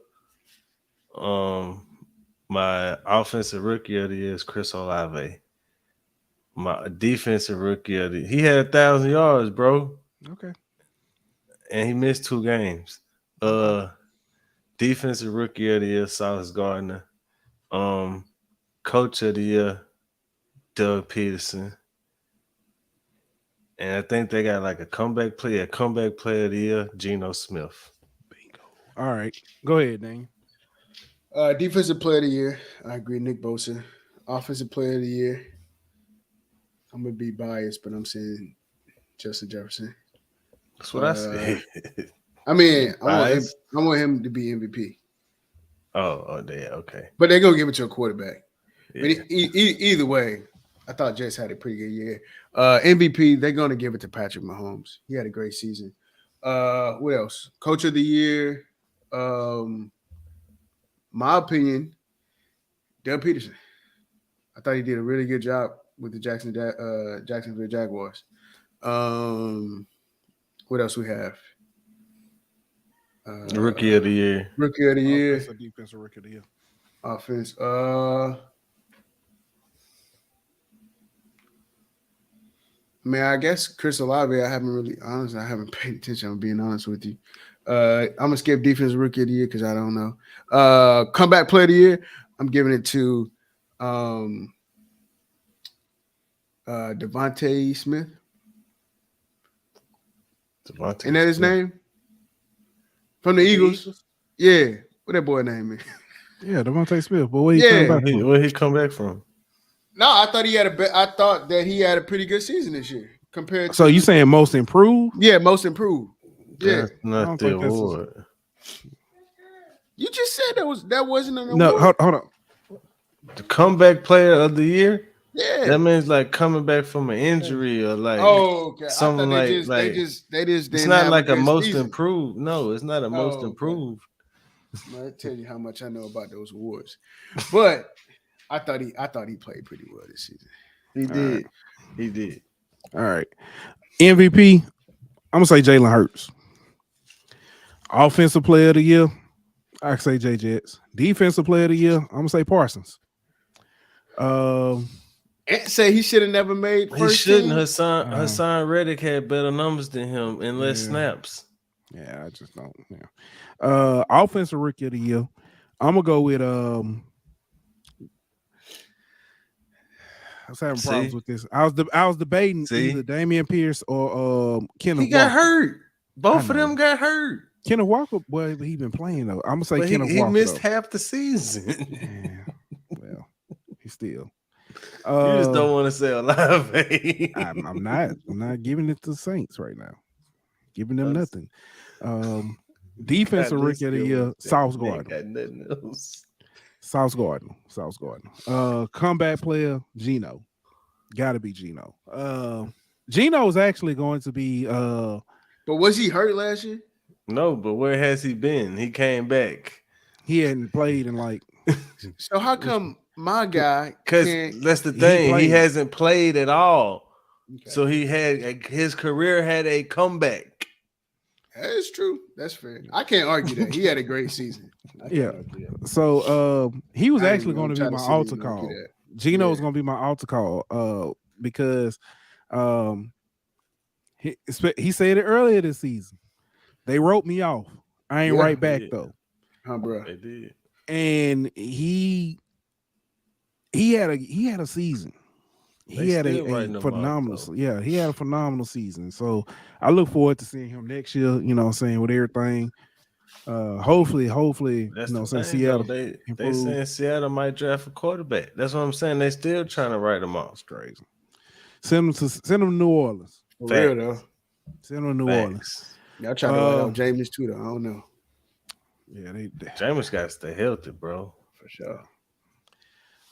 My Offensive Rookie of the Year is Chris Olave. My Defensive Rookie of the Year, he had 1,000 yards, bro. Okay. And he missed 2 games. Defensive Rookie of the Year, Sauce Gardner. Coach of the Year, Doug Peterson. And I think they got like a comeback player of the year, Geno Smith. Bingo. All right. Go ahead, Daniel. Defensive Player of the Year, I agree, Nick Bosa. Offensive Player of the Year, I'm going to be biased, but I'm saying Justin Jefferson. That's what I said. I mean, I want him to be MVP. Oh, yeah, okay. But they're going to give it to a quarterback. Yeah. But either way, I thought Jets had a pretty good year. MVP, they're going to give it to Patrick Mahomes. He had a great season. What else? Coach of the Year, my opinion, Doug Peterson. I thought he did a really good job with the Jacksonville Jaguars. What else we have? Rookie of the Year. Rookie of the Year. Offensive, defensive Rookie of the Year. Offense. Man, I guess Chris Olave, I haven't paid attention. I'm being honest with you. I'm going to skip Defensive Rookie of the Year because I don't know. Comeback Player of the Year, I'm giving it to Devontae Smith. Devontae Isn't that his Smith. name? From the Eagles? Yeah. What that boy name is? Yeah, Devontae Smith. But where he Yeah. come back from? Where he come back from? No, I thought I thought that he had a pretty good season this year compared to. So you saying most improved? Yeah, most improved. Yeah. That's not the award. You just said that wasn't an award. No, hold on. The comeback player of the year? Yeah. That means like coming back from an injury or like okay. something they just it's it's not like a most season. improved. No, it's not a most improved. I tell you how much I know about those awards. But I thought he played pretty well this season. He did. Right. He did. All right. MVP, I'm gonna say Jalen Hurts. Offensive player of the year, I say Jay Jets. Defensive player of the year, I'm gonna say Parsons. Say he should have never made first He shouldn't. team. Hassan Reddick had better numbers than him in less snaps. Yeah, I just don't. Yeah. Offensive rookie of the year, I'm gonna go with I was having problems with this. I was debating either Damian Pierce or Kenneth He got Walker. hurt. Both of them got hurt. Kenneth Walker, boy, he been playing though. I'm gonna say Kenneth Walker. He missed half the season. Yeah. Well, he still. You just don't want to say alive. I'm not giving it to the Saints right now. Giving them nothing. Defensive rookie of the year, Sauce Gardner. Got nothing else. Sauce Gardner. Comeback player, Geno. Gotta be Geno. Geno's actually going to be But was he hurt last year? No, but where has he been? He came back. He hadn't played in like So how come my guy? Because that's the thing. He hasn't played at all. Okay. So his career had a comeback. That is true. That's fair. I can't argue that. He had a great season. Yeah. So he was actually going to be my altar call. Geno's going to be my altar call because he said it earlier this season. They wrote me off. I ain't right back though. Bro. They did. And he had a season. He had a phenomenal, he had a phenomenal season. So I look forward to seeing him next year, you know what I'm saying, with everything. Hopefully, that's Seattle. They saying Seattle might draft a quarterback. That's what I'm saying. They still trying to write him off. It's crazy. Send him to New Orleans. For real though. Send him to New Orleans. Y'all trying to write out Jameis too, though. I don't know. Yeah, Jameis got to stay healthy, bro. For sure.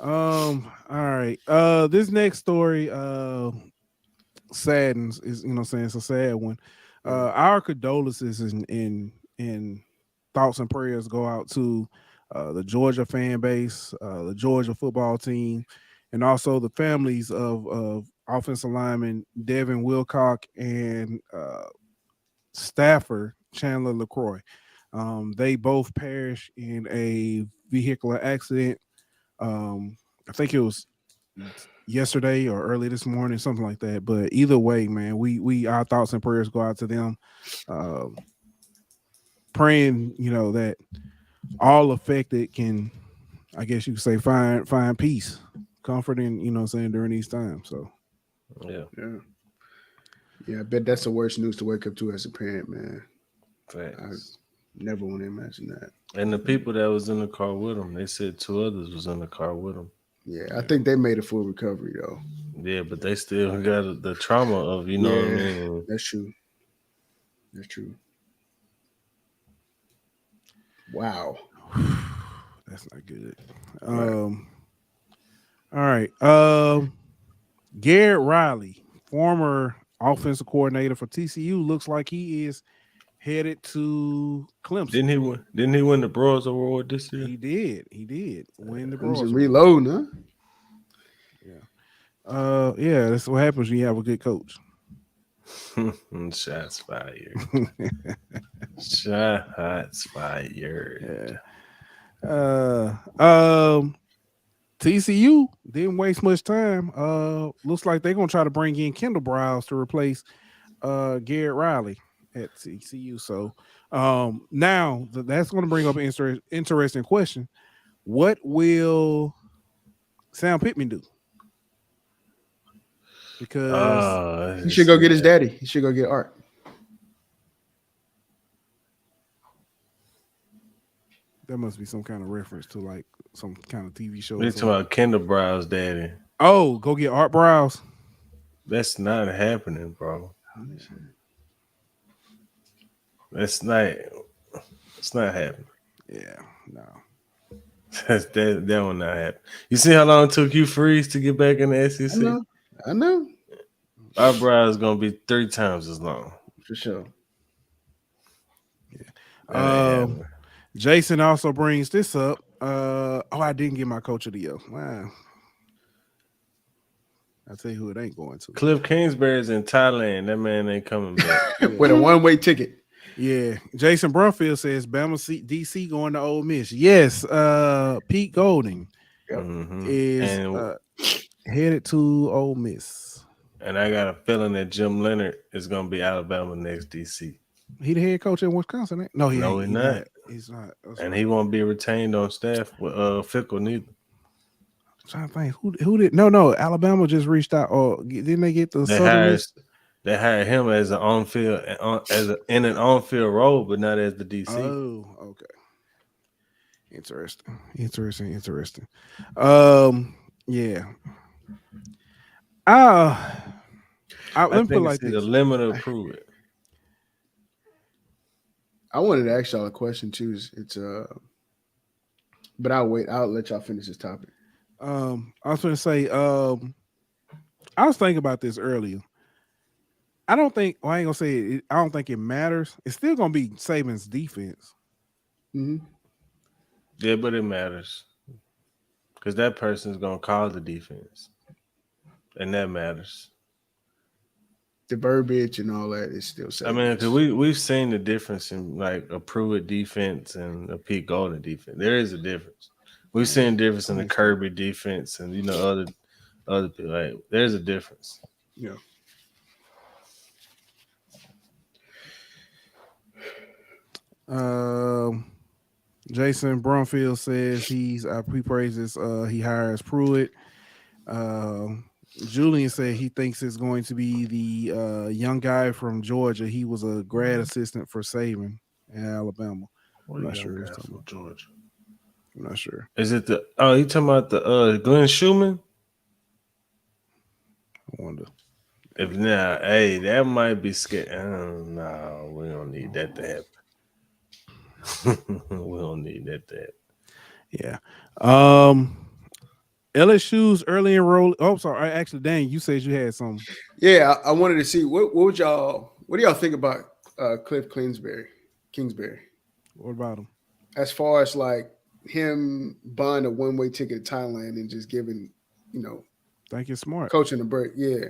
All right. This next story saddens, is you know what I'm saying, it's a sad one. Our condolences and thoughts and prayers go out to the Georgia fan base, the Georgia football team, and also the families of offensive lineman Devin Wilcock and staffer Chandler LaCroix. They both perished in a vehicular accident. I think it was yesterday or early this morning, something like that. But either way, man, we our thoughts and prayers go out to them. Praying, you know, that all affected can, I guess you could say, find peace, comfort, and you know what I'm saying, during these times. So yeah, I bet that's the worst news to wake up to as a parent, man. Facts. I never want to imagine that. And the people that was in the car with him, they said 2 others was in the car with him. Yeah, I think they made a full recovery though. Yeah, but they still got the trauma of, you know what I mean? That's true. Wow. That's not good. All right. Garrett Riley, former offensive coordinator for TCU, looks like he is headed to Clemson. Didn't he win the Broyles Award this year? He did win the Broyles Award. Reload, huh? Yeah, that's what happens when you have a good coach. Shots fired. Shots fired. TCU didn't waste much time. Looks like they're gonna try to bring in Kendall Browse to replace Garrett Riley at TCU. So now that's going to bring up an interesting question. What will Sam Pittman do? because he should go get his daddy. He should go get Art. that must be some kind of reference to like some kind of TV show. We're talking about Kendall Brow's daddy. Oh, go get Art Browse. That's not happening, bro. It's not happening. Yeah, no. that will not happen. You see how long it took you Freeze to get back in the SEC? I know. Our brow is gonna be 3 times as long. For sure. Jason also brings this up. I didn't get my coach of the year. Wow. I'll tell you who it ain't going to. Cliff Kingsbury's in Thailand. That man ain't coming back. With a one-way ticket. Yeah. Jason Brumfield says Bama DC going to Ole Miss. Yes. Pete Golding is headed to Ole Miss. And I got a feeling that Jim Leonard is going to be Alabama next DC. He the head coach in Wisconsin, ain't? No, he's not. He's not. And he won't be retained on staff with Fickle neither. I'm trying to think who did. No. Alabama just reached out. Or didn't they get the? They hired him as an on-field in an on-field role, but not as the DC. Oh, okay. Interesting. Yeah. Let me put it like this. this. The limit to prove it. I wanted to ask y'all a question too. But I'll wait. I'll let y'all finish this topic. I was going to say, I was thinking about this earlier. I don't think I don't think it matters. It's still going to be Saban's defense. Mm-hmm. Yeah, but it matters because that person's going to call the defense, and that matters. The verbiage and all that is still Saban's. I mean, because we've seen the difference in like a Pruitt defense and a Pete Golden defense. There is a difference. We've seen a difference in the Kirby defense and other people. Like, there's a difference. Yeah. Jason Brumfield says he praises he hires Pruitt. Julian said he thinks it's going to be the young guy from Georgia. He was a grad assistant for Saban in Alabama. I'm not sure. From Georgia. I'm not sure. Is it you talking about the Glenn Schumann? I wonder. If not, hey, that might be scary. No, we don't need that to happen. We don't need that to happen. Yeah. LSU's early enroll. Oh, sorry. Actually, Dan, you said you had some. Yeah, I wanted to see what do y'all think about Cliff Kingsbury? What about him? As far as like him buying a one-way ticket to Thailand and just giving, think it's smart. Coaching a break. Yeah.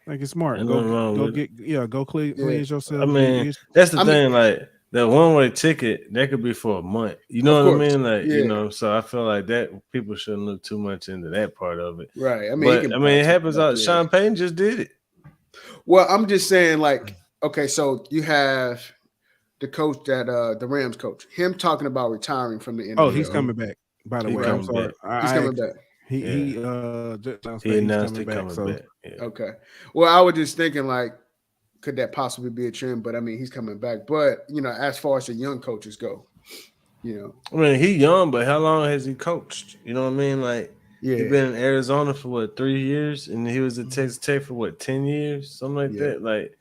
I think it's smart. Go cleanse yourself. I mean, that's the thing. Like that one-way ticket, that could be for a month. You know what I mean? Like, so I feel like that people shouldn't look too much into that part of it. Right. I mean, it happens. Sean Payton just did it. Well, I'm just saying, like, okay, so you have the coach that the Rams coach, him talking about retiring from the NFL. Oh, he's coming back. By the way, I'm sorry. He's coming back. He announced he's coming back. Yeah. Okay. Well, I was just thinking, like, could that possibly be a trend? But I mean, he's coming back. But as far as the young coaches go, I mean, he young, but how long has he coached? You know what I mean? Like, he's been in Arizona for 3 years, and he was at Texas Tech for 10 years, something like that. Like,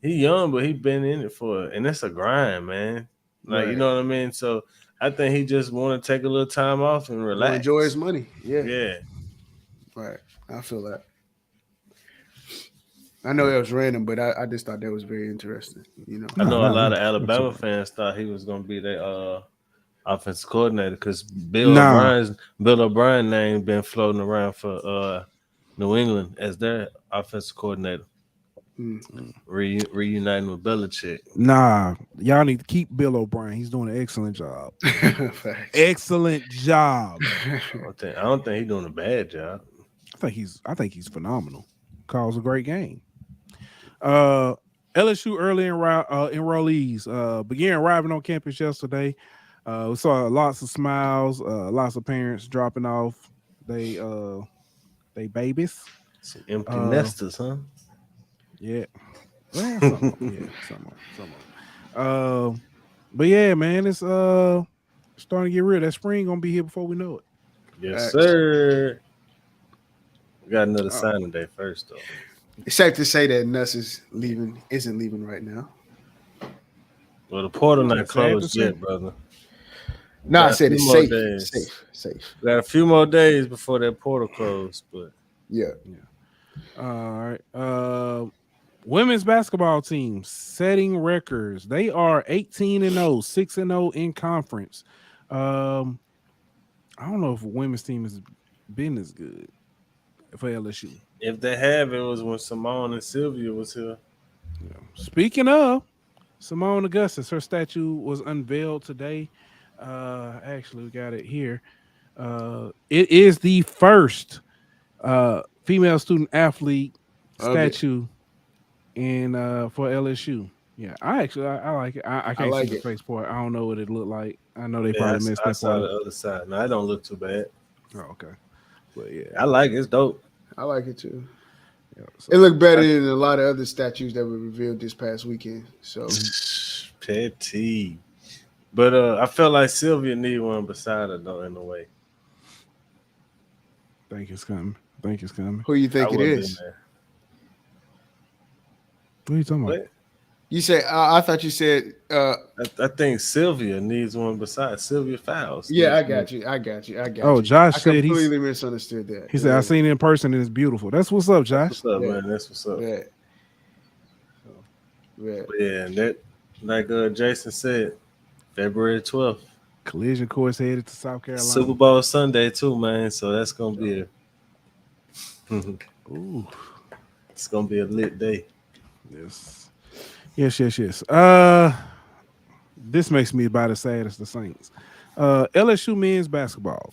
he young, but he been in it and that's a grind, man. Like, you know what I mean? So I think he just want to take a little time off and relax, enjoy his money. Yeah. Right. I feel that. I know it was random, but I just thought that was very interesting. I know a lot of Alabama fans thought he was going to be their offensive coordinator because Bill O'Brien name been floating around for New England as their offensive coordinator. Reuniting with Belichick. Nah, y'all need to keep Bill O'Brien. He's doing an excellent job. Excellent job. I don't think he's doing a bad job. I think he's phenomenal. Calls a great game. LSU early enrollees began arriving on campus yesterday. We saw lots of smiles, lots of parents dropping off they babies. Some empty nesters, huh? Yeah. Well, something. But yeah, man, it's starting to get real. That spring gonna be here before we know it. Yes, sir. We got another signing day first, though. It's safe to say that Nuss isn't leaving right now. Well, the portal not closed yet, brother. No, I said it's safe. Safe. We got a few more days before that portal closed, but yeah. All right. Women's basketball team setting records. They are 18-0, 6-0 in conference. I don't know if a women's team has been as good for LSU. If they have, it was when Simone and Sylvia was here. Yeah. Speaking of Simone Augustus, her statue was unveiled today. Actually, we got it here. It is the first female student athlete statue in for LSU. Yeah, I like it. I can't see the face part. I don't know what it looked like. I know they probably missed that part. I saw the other side. No, it don't look too bad. Oh, okay. But yeah, I like it. It's dope. I like it too. Yeah, so it looked better than a lot of other statues that were revealed this past weekend. So petty. But I felt like Sylvia need one beside her though, in a way. Think it's coming. Who you think it is? What are you talking about? You said I thought you said I think Sylvia needs one besides Sylvia Fowles. Yeah, I got you. Oh, Josh said I completely misunderstood that. He said I seen it in person and it's beautiful. That's what's up, Josh. That's what's up, man. That's what's up. Yeah. And that, like Jason said, February 12th. Collision course headed to South Carolina. Super Bowl Sunday too, man. So that's gonna be ooh. It's gonna be a lit day. Yes. This makes me about as sad as the Saints. LSU men's basketball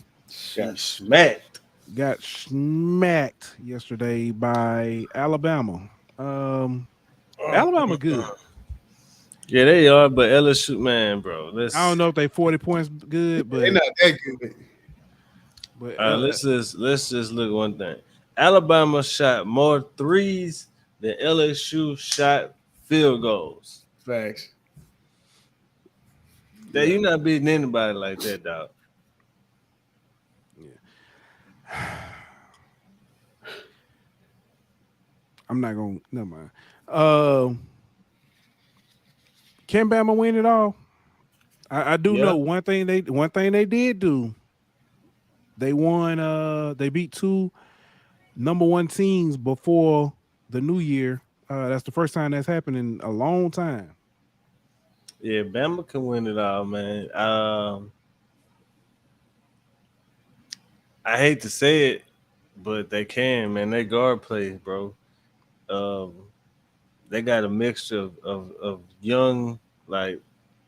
got smacked yesterday by Alabama. Alabama good. Yeah, they are, but LSU, man, bro. I don't know if they 40 points good, but they're not that good. But let's just look one thing. Alabama shot more threes than LSU shot field goals. Facts. That you're not beating anybody like that, dog. Yeah. I'm not gonna. Never mind. Can Bama win it all? I do know one thing they did do. They won. They beat two number one teams before the new year. That's the first time that's happened in a long time. Yeah, Bama can win it all, man. I hate to say it, but they can, man. They guard play, bro. They got a mixture of young, like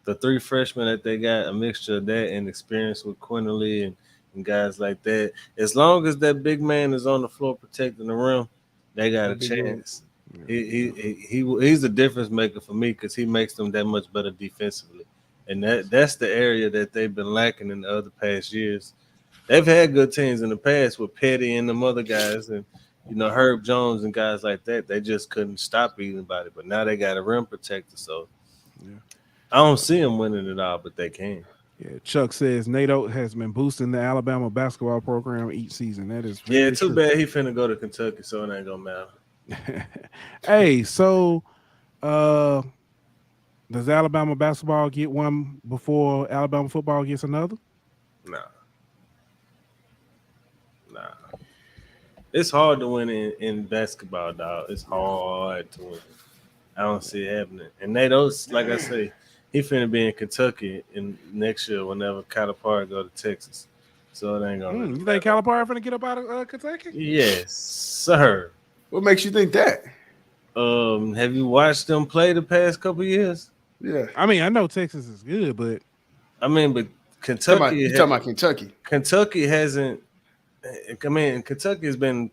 the three freshmen that they got, a mixture of that and experience with Quinterly and guys like that. As long as that big man is on the floor protecting the rim, they got a chance. He's a difference maker for me because he makes them that much better defensively, and that's the area that they've been lacking in the other past years. They've had good teams in the past with Petty and them other guys, and Herb Jones and guys like that. They just couldn't stop anybody, but now they got a rim protector, so I don't see them winning it all, but they can. Yeah, Chuck says NATO has been boosting the Alabama basketball program each season. That is too bad he finna go to Kentucky, so it ain't gonna matter. Hey, so does Alabama basketball get one before Alabama football gets another? Nah. It's hard to win in basketball, dog. It's hard to win. I don't see it happening. And Nado's, like I say, he finna be in Kentucky in next year whenever Calipari go to Texas. So it ain't gonna. You think Calipari finna get up out of Kentucky? Yes, sir. What makes you think that? Have you watched them play the past couple years? Yeah. I mean, I know Texas is good, but Kentucky. You talking about Kentucky? Kentucky hasn't. I mean, Kentucky has been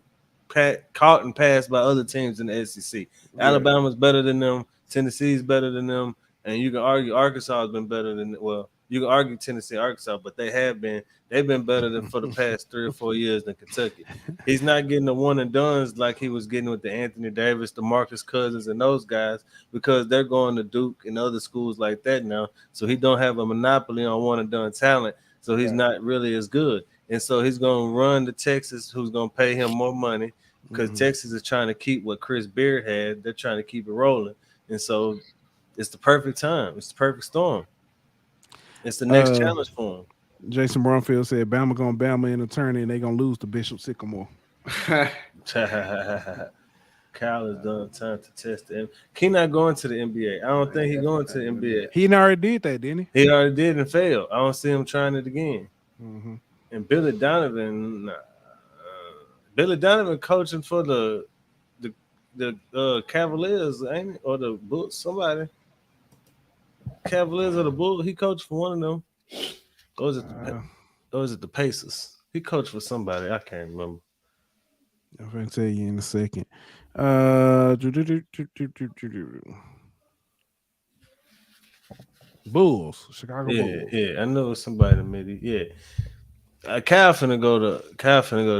caught and passed by other teams in the SEC. Yeah. Alabama's better than them. Tennessee's better than them. And you can argue Arkansas has been better than You can argue Tennessee, Arkansas, but they've been better for the past 3 or 4 years than Kentucky. He's not getting the one and dones like he was getting with the Anthony Davis, the Marcus Cousins, and those guys because they're going to Duke and other schools like that now. So he don't have a monopoly on one and done talent. So he's not really as good. And so he's going to run to Texas, who's going to pay him more money because Texas is trying to keep what Chris Beard had. They're trying to keep it rolling. And so it's the perfect time. It's the perfect storm. It's the next challenge for him. Jason Brumfield said Bama gonna Bama in a tourney and they gonna lose to Bishop Sycamore. Kyle has done time to test him. He not going to the NBA. I don't think he's going to the NBA. He already did that, didn't he? He already did and failed. I don't see him trying it again. Mm-hmm. And Billy Donovan coaching for the Cavaliers, ain't it? Or the Bulls, somebody. Cavaliers or the Bulls. He coached for one of them. Or is it the Pacers? He coached for somebody. I can't remember. I'm gonna tell you in a second. Bulls, Chicago Bulls. Yeah, I know it was somebody that made it. Yeah, Cal finna go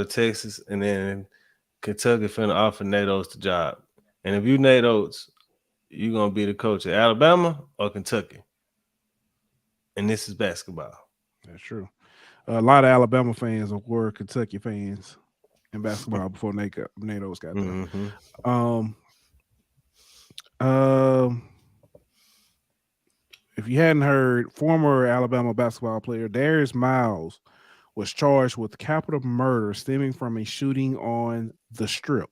to Texas, and then Kentucky finna offer Nate Oates the job. And if you Nate Oates, you gonna be the coach at Alabama or Kentucky. And this is basketball. That's true. A lot of Alabama fans were Kentucky fans in basketball before Nate Oates got there. If you hadn't heard, former Alabama basketball player Darius Miles was charged with capital murder stemming from a shooting on the Strip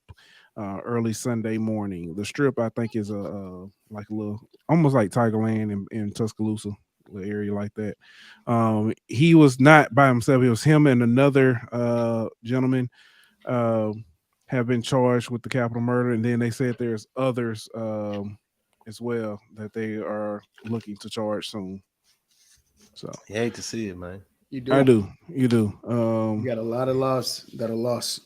early Sunday morning. The Strip, I think, is like a little, almost like Tigerland in Tuscaloosa, little area like that. He was not by himself. It was him and another gentleman have been charged with the capital murder, and then they said there's others as well that they are looking to charge soon. So you hate to see it, man. You do. I do. You do. You got a lot of loss that are lost.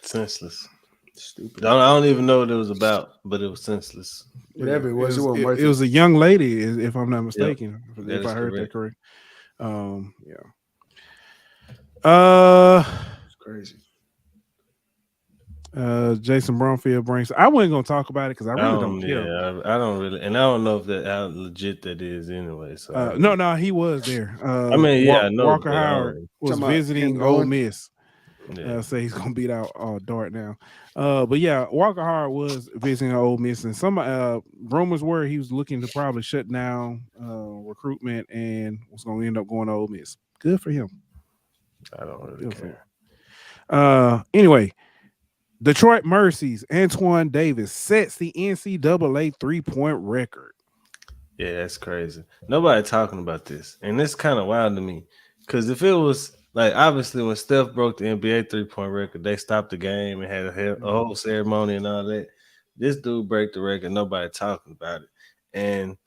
Senseless. Stupid. I don't even know what it was about, but it was senseless. Whatever it was, it was a young lady, if I'm not mistaken. Yep. If I heard that correct. It's crazy. Jason Brumfield brings. I wasn't gonna talk about it because I really don't care. Yeah, I don't really, and I don't know if how legit that is anyway. So no, he was there. I mean, I know Walker Howard was visiting Ole Miss. Say he's gonna beat out Dart now. But yeah, Walker Howard was visiting Ole Miss, and some rumors were he was looking to probably shut down recruitment and was gonna end up going to Ole Miss. Good for him. I don't really care. Anyway, Detroit Mercy's Antoine Davis sets the NCAA 3-point record. Yeah, that's crazy. Nobody talking about this, and it's kind of wild to me because if it was like obviously when Steph broke the NBA 3-point record, they stopped the game and had a whole ceremony and all that. This dude break the record, nobody talking about it, and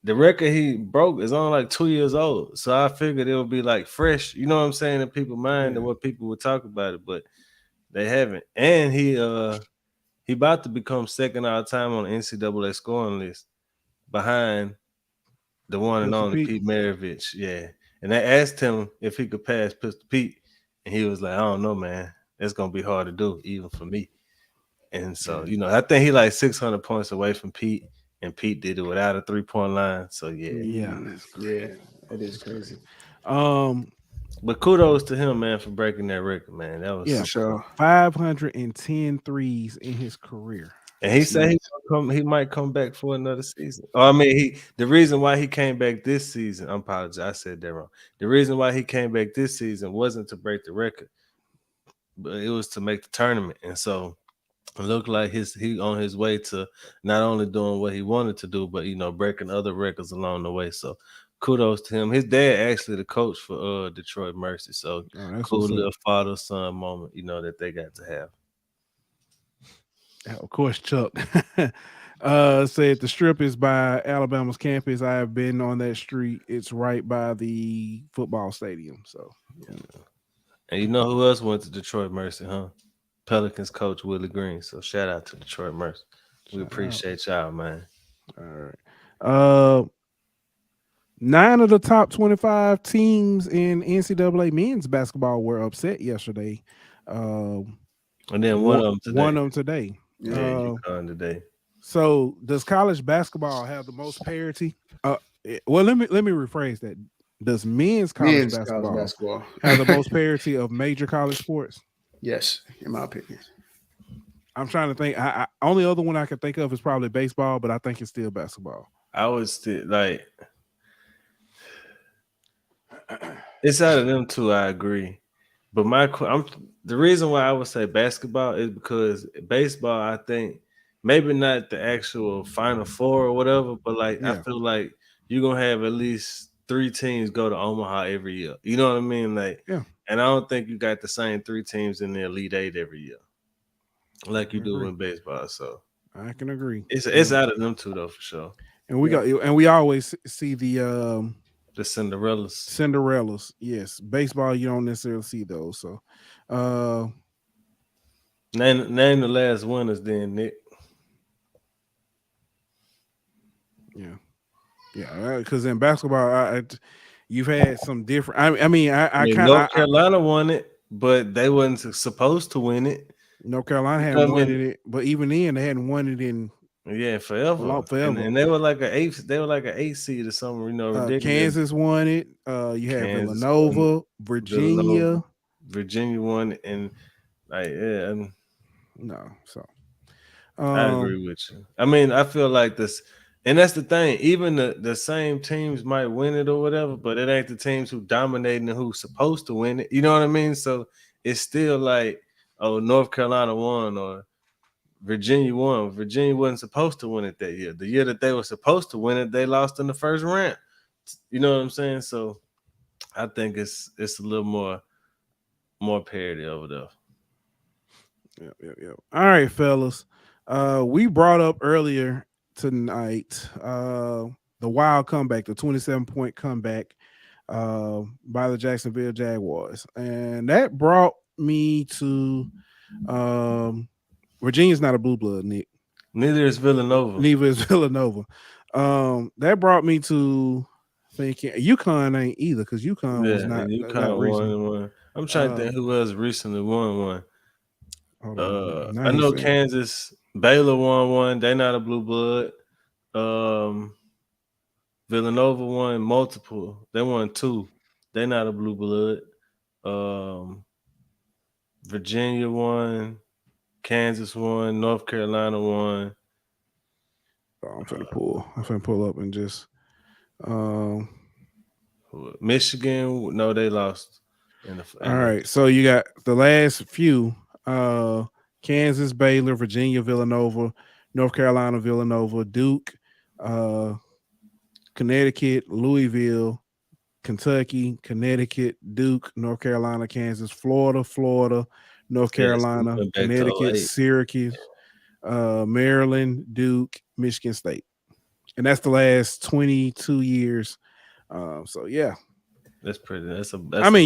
the record he broke is only like 2 years old. So I figured it would be like fresh, you know what I'm saying, in people's mind and what people would talk about it, but they haven't. And he about to become second all time on the NCAA scoring list behind the one and only Pete Maravich. Yeah. And they asked him if he could pass Pistol Pete. And he was like, I don't know, man. It's gonna be hard to do, even for me. And so, I think he like 600 points away from Pete, and Pete did it without a 3-point line. So Yeah, that is crazy. But kudos to him, man, for breaking that record, man. That was sure. 510 threes in his career. And he said he might come back for another season. I mean, the reason why he came back this season, I apologize, I said that wrong. The reason why he came back this season wasn't to break the record, but it was to make the tournament. And so it looked like he on his way to not only doing what he wanted to do, but breaking other records along the way. So kudos to him. His dad actually the coach for Detroit Mercy. So cool little father-son moment, that they got to have. Of course, Chuck said the Strip is by Alabama's campus. I have been on that street. It's right by the football stadium. So, And you know who else went to Detroit Mercy, huh? Pelicans coach Willie Green. So shout out to Detroit Mercy. We appreciate y'all, man. All right. 9 of the top 25 teams in NCAA men's basketball were upset yesterday. And then one of them today. Yeah, UConn today. So does college basketball have the most parity? Well, let me rephrase that. Does men's college basketball have the most parity of major college sports? Yes, in my opinion. I'm trying to think. I only other one I can think of is probably baseball, but I think it's still basketball. I would still like it's out of them two. I agree, but the reason why I would say basketball is because baseball. I think maybe not the actual Final Four or whatever, but like I feel like you're gonna have at least 3 teams go to Omaha every year. You know what I mean? Like, and I don't think you got the same 3 teams in the Elite 8 every year, like you do in baseball. So I can agree. It's out of them two though for sure. And we always see the Cinderellas. Yes, baseball you don't necessarily see those. So, name the last winners then, Nick. Yeah, because in basketball, you've had some different. I mean, North Carolina won it, but they wasn't supposed to win it. North Carolina hadn't won it, but even then they hadn't won it in forever. And they were like an 8th. They were like an 8th seed or something. You know, ridiculous. Kansas won it. You had Villanova, Virginia. Virginia won it, and no. So I agree with you. I mean, I feel like this. And that's the thing. Even the same teams might win it or whatever, but it ain't the teams who dominating and who's supposed to win it. You know what I mean? So it's still like, oh, North Carolina won or Virginia won. Virginia wasn't supposed to win it that year. The year that they were supposed to win it, they lost in the first round. You know what I'm saying? So I think it's a little more parity over there. Yep. All right, fellas. We brought up earlier tonight the wild comeback, the 27-point comeback by the Jacksonville Jaguars, and that brought me to Virginia's not a blue blood, Nick. Neither is Villanova. That brought me to thinking UConn ain't either, because UConn was not. UConn won. I'm trying to think who else recently won one. I know Kansas, Baylor won one. They not a blue blood. Villanova won multiple. They won 2. They not a blue blood. Virginia won. Kansas won. North Carolina won. I'm finna pull up and just. Michigan, no, they lost. All right, so you got the last few: Kansas, Baylor, Virginia, Villanova, North Carolina, Villanova, Duke, Connecticut, Louisville, Kentucky, Connecticut, Duke, North Carolina, Kansas, Florida, North Carolina, Connecticut, Syracuse, Maryland, Duke, Michigan State, and that's the last 22 years. So yeah. That's pretty.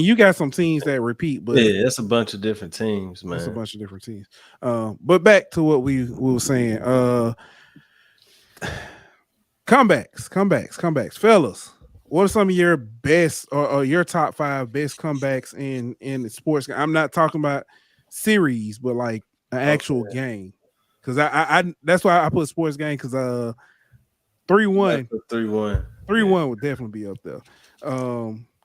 You got some teams that repeat, but that's a bunch of different teams, man. That's a bunch of different teams. But back to what we were saying. Comebacks, fellas. What are some of your best or your top 5 best comebacks in the sports? I'm not talking about series, but like an actual game. Because I that's why I put sports game, because 3-1 would definitely be up there.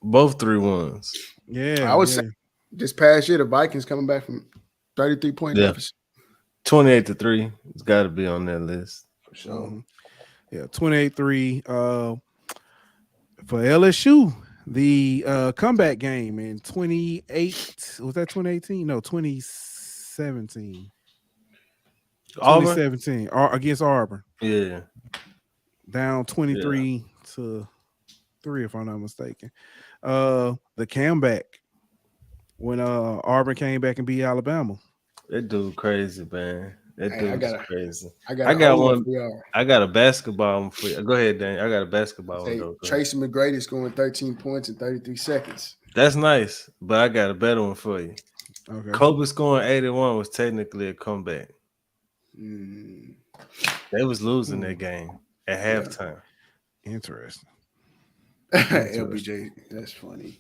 Both 3-1s. Yeah, I would say this past year the Vikings coming back from 33-point deficit. 28-3. It's got to be on that list for sure. Mm-hmm. Yeah, 28-3 for LSU. The comeback game in 2018. Was that 2018? No, 2017. Auburn? 2017 against Auburn. Yeah. Down 23-3, if I'm not mistaken. The comeback when Auburn came back and beat Alabama. That dude crazy, man. That dude's crazy. I got one. I got a basketball one for you. Go ahead, Dan. I got a basketball one. Tracy McGrady scoring 13 points in 33 seconds. That's nice, but I got a better one for you. Okay. Kobe scoring 81 was technically a comeback. They was losing that game at halftime. Interesting. LBJ, that's funny.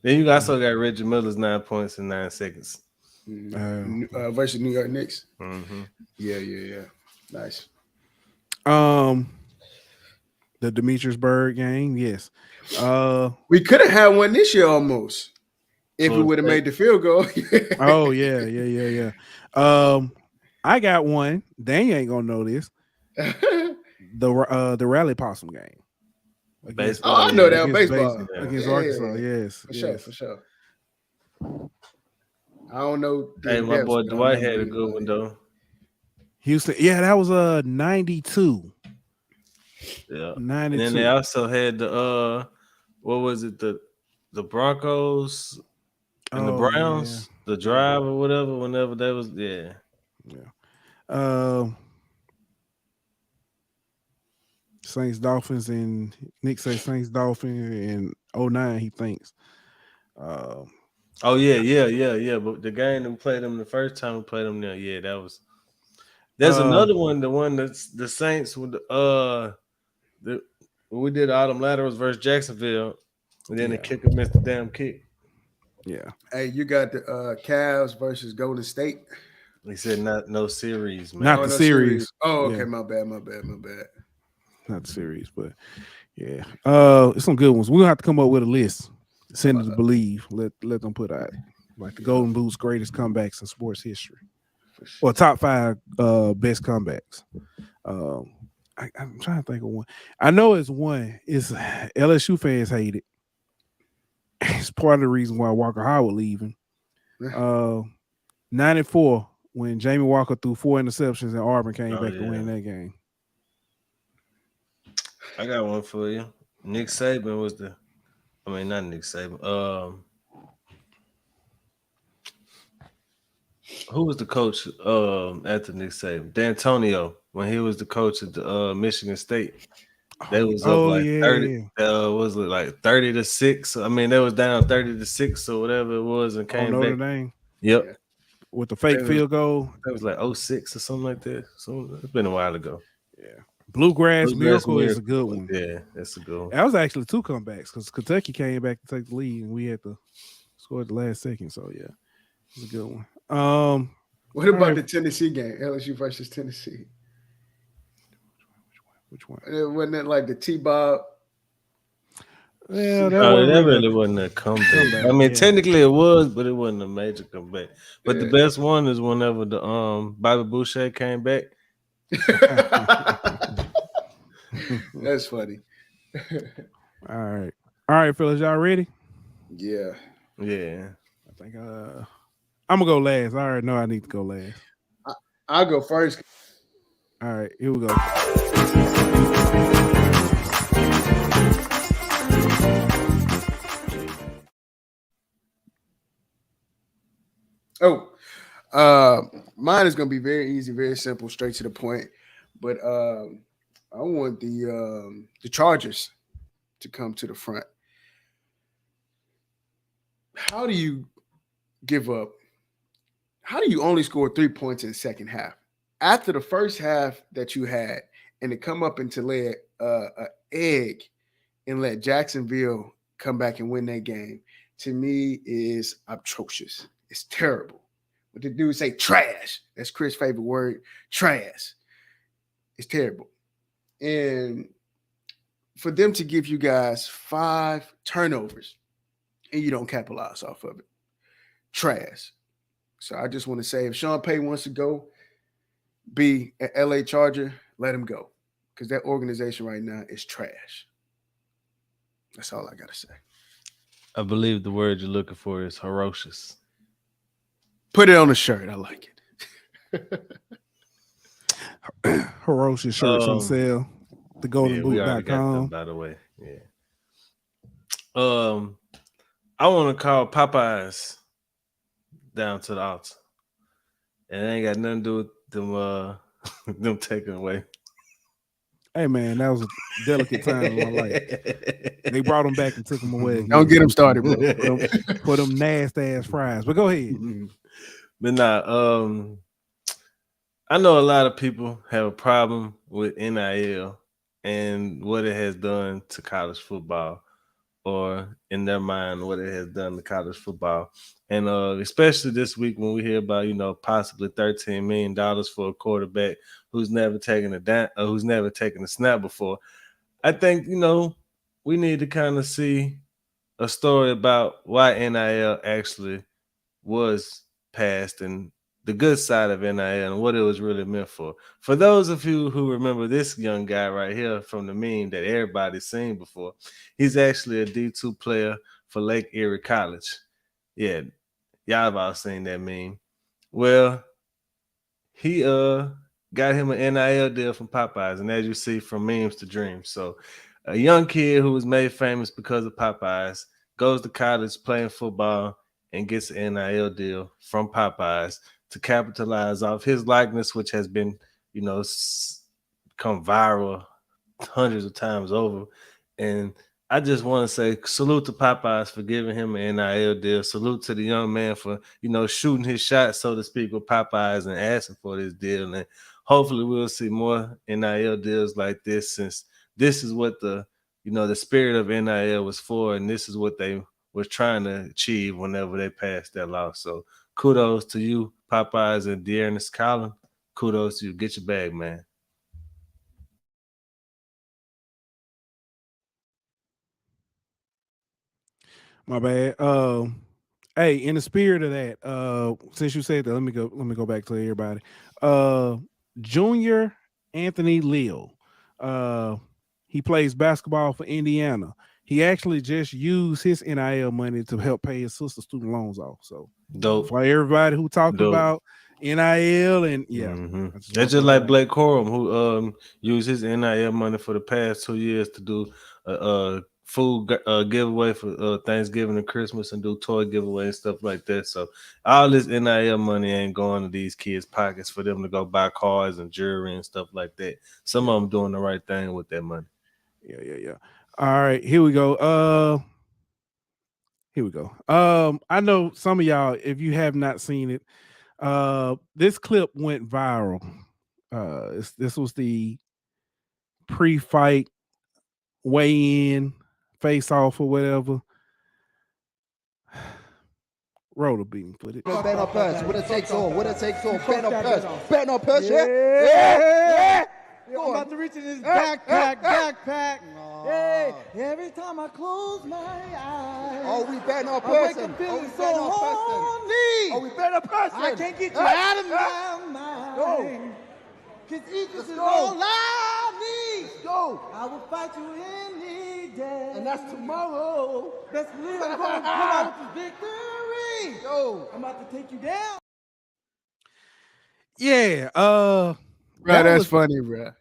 Then you also got Reggie Miller's 9 points in 9 seconds. Versus New York Knicks. Mm-hmm. Yeah. Nice. The Demetriusburg game, yes. We could have had one this year almost if we would have made the field goal. Oh yeah. I got one. Daniel ain't gonna know this. The Rally Possum game. Baseball. I know that baseball against Arkansas. Yes, for sure. I don't know. Hey, my boy Dwight had a good one though. Houston, yeah, that was 92. Yeah, 92. And then they also had the what was it, the Broncos and the Browns, the drive or whatever. Whenever that was, yeah. Saints Dolphins, and Nick says Saints Dolphins in 09, he thinks. Oh yeah. But the game that we played them the first time we played them there, yeah, that was. There's another one, the one that's the Saints with we did Autumn Laterals versus Jacksonville, and then the kicker missed the damn kick. Yeah. Hey, you got the Cavs versus Golden State. He said no series, man. Not the series. Oh, okay, my bad. Not the series, but yeah. It's some good ones. We're gonna have to come up with a list. Send it to Believe. Let them put out like the Golden Boot's greatest comebacks in sports history. Or top 5 best comebacks. I'm trying to think of one. I know it's one. It's LSU fans hate it. It's part of the reason why Walker Howard leaving. 94 when Jamie Walker threw 4 interceptions and Auburn came back to win that game. I got one for you. Nick Saban was not Nick Saban. Who was the coach after Nick Saban? D'Antonio, when he was the coach at the Michigan State. They was up 30. Was it like 30-6? I mean, they was down 30-6 or whatever it was, and came Notre back. Dame. Yep. With the fake field goal. That was like 06 or something like that. So it's been a while ago. Yeah. Bluegrass Miracle is a good one. Yeah, that's a good one. That was actually 2 comebacks because Kentucky came back to take the lead and we had to score at the last second. So yeah, it's a good one. What about the Tennessee game? LSU versus Tennessee. Which one? Wasn't it like the T-Bob? Yeah, that really wasn't a comeback. I mean, technically it was, but it wasn't a major comeback. But the best one is whenever the Bobby Boucher came back. That's funny. All right, fellas, y'all ready? Yeah. I think I'm gonna go last. I already know I need to go last. I'll go first. All right, here we go. Mine is gonna be very easy, very simple, straight to the point. But I want the Chargers to come to the front. How do you give up? How do you only score 3 points in the second half? After the first half that you had, and to come up and to lay an egg and let Jacksonville come back and win that game, to me is atrocious. It's terrible. What the dude say, trash. That's Chris' favorite word, trash. It's terrible. And for them to give you guys 5 turnovers and you don't capitalize off of it, trash. So I just want to say, if Sean Payton wants to go be an LA Charger, let him go. Because that organization right now is trash. That's all I got to say. I believe the word you're looking for is ferocious. Put it on a shirt. I like it. Ferocious shirts on sale. TheGoldenBoot.com. By the way, yeah. I want to call Popeyes down to the altar, and it ain't got nothing to do with them. Them taking away. Hey man, that was a delicate time in my life. They brought them back and took them away. Don't get them started, bro. For them nasty ass fries. But go ahead. But nah, I know a lot of people have a problem with NIL and what it has done to college football, or in their mind, what it has done to college football. And especially this week when we hear about, possibly $13 million for a quarterback who's never taken who's never taken a snap before. I think, we need to kind of see a story about why NIL actually was passed and the good side of NIL and what it was really meant for. For those of you who remember this young guy right here from the meme that everybody's seen before, he's actually a D2 player for Lake Erie College. Yeah, y'all have all seen that meme. Well, he got him an NIL deal from Popeyes, and as you see, from memes to dreams. So a young kid who was made famous because of Popeyes goes to college playing football and gets an NIL deal from Popeyes to capitalize off his likeness, which has been, come viral hundreds of times over. And I just want to say salute to Popeyes for giving him an NIL deal. Salute to the young man for, shooting his shot, so to speak, with Popeyes and asking for this deal. And hopefully we'll see more NIL deals like this, since this is what the spirit of NIL was for, and this is what they was trying to achieve whenever they passed that law. So kudos to you, Popeyes and Dearness Collin. Kudos to you. Get your bag, man. My bad. Hey, in the spirit of that, since you said that, let me go back to everybody. Junior Anthony Leal. He plays basketball for Indiana. He actually just used his NIL money to help pay his sister's student loans off. So dope. For everybody who talked about NIL and that's just like Blake Corum, who used his NIL money for the past 2 years to do a food giveaway for Thanksgiving and Christmas, and do toy giveaway and stuff like that. So all this NIL money ain't going to these kids' pockets for them to go buy cars and jewelry and stuff like that. Some of them doing the right thing with that money. Yeah. All right, here we go. I know some of y'all, if you have not seen it, this clip went viral. This was the pre-fight weigh-in face-off or whatever. Roll the beam footage. Bet on Purse. What it takes all. Bet on Purse. Bet on Purse. Yeah. I'm about to reach in this backpack. Hey, every time I close my eyes. Oh, we betting on person. Oh, we betting on person. I can't get you out of my mind. Cause Eagles is all I need. Go. I will fight you any day. And that's tomorrow. Best believe I'm gonna pull out the victory. Go. I'm about to take you down. Yeah, bro, that's funny, bro.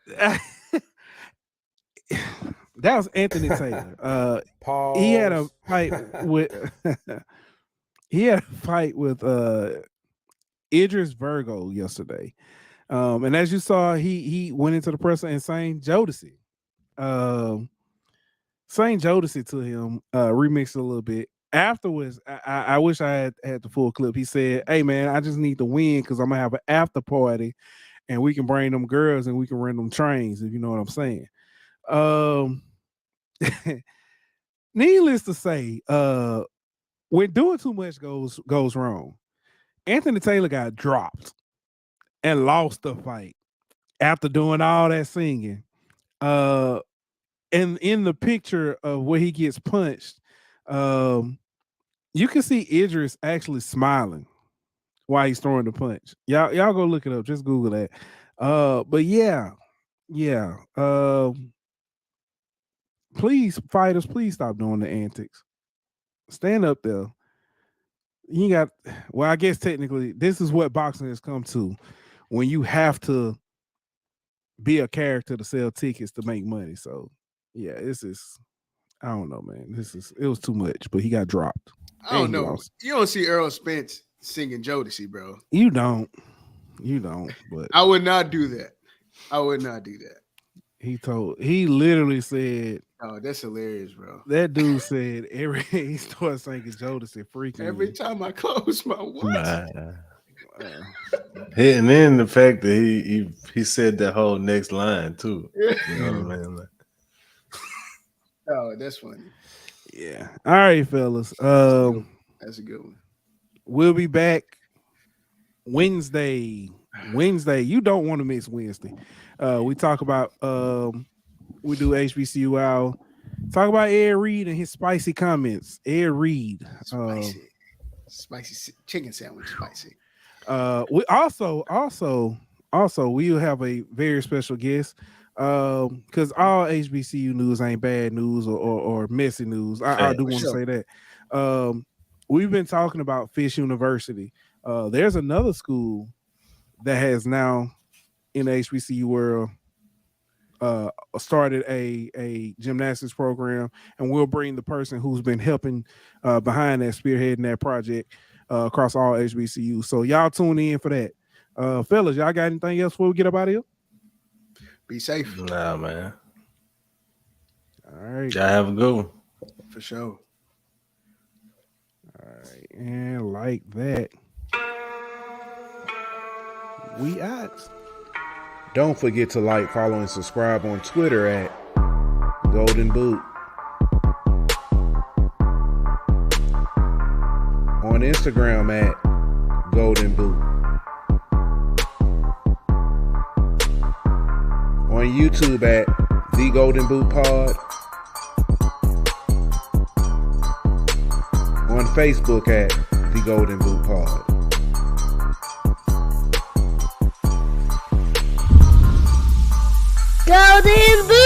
That was Anthony Taylor. He had a fight with Idris Virgo yesterday. And as you saw, he went into the presser and sang Jodeci. Sang Jodeci to him, remixed a little bit. Afterwards, I wish I had the full clip. He said, "Hey man, I just need to win because I'm gonna have an after party and we can bring them girls and we can rent them trains, if you know what I'm saying." Needless to say, when doing too much goes wrong, Anthony Taylor got dropped and lost the fight after doing all that singing. And in the picture of where he gets punched, you can see Idris actually smiling while he's throwing the punch. Y'all go look it up. Just Google that. But yeah. Please, fighters, please stop doing the antics. Stand up there. I guess technically this is what boxing has come to, when you have to be a character to sell tickets to make money. So yeah, this is, I don't know, man. It was too much, but he got dropped. I don't know. You don't see Earl Spence singing Jodeci, bro. You don't, but I would not do that. He literally said, "Oh, that's hilarious, bro." That dude said he started singing Jodeci freaking every time I close my watch. And then the fact that he said that whole next line too. You know what I mean? Like, Oh, that's funny. Yeah. All right, fellas. That's a good one. We'll be back Wednesday. You don't want to miss Wednesday. We talk about we do HBCU hour. Talk about Ed Reed and his spicy comments. Ed Reed. Spicy chicken sandwich, spicy. We also we'll have a very special guest. Because all HBCU news ain't bad news or messy news. I do want to say that. We've been talking about Fish University. There's another school that has now in the HBCU world started a gymnastics program, and we'll bring the person who's been helping behind that, spearheading that project across all HBCU. So y'all tune in for that. Fellas, y'all got anything else before we get up out of here? Be safe. Nah, man. All right. Y'all have a good one. For sure. All right. And like that, we out. Don't forget to like, follow, and subscribe on Twitter at Golden Boot. On Instagram at Golden Boot. On YouTube at The Golden Boot Pod. On Facebook at The Golden Boot Pod. Golden Boot!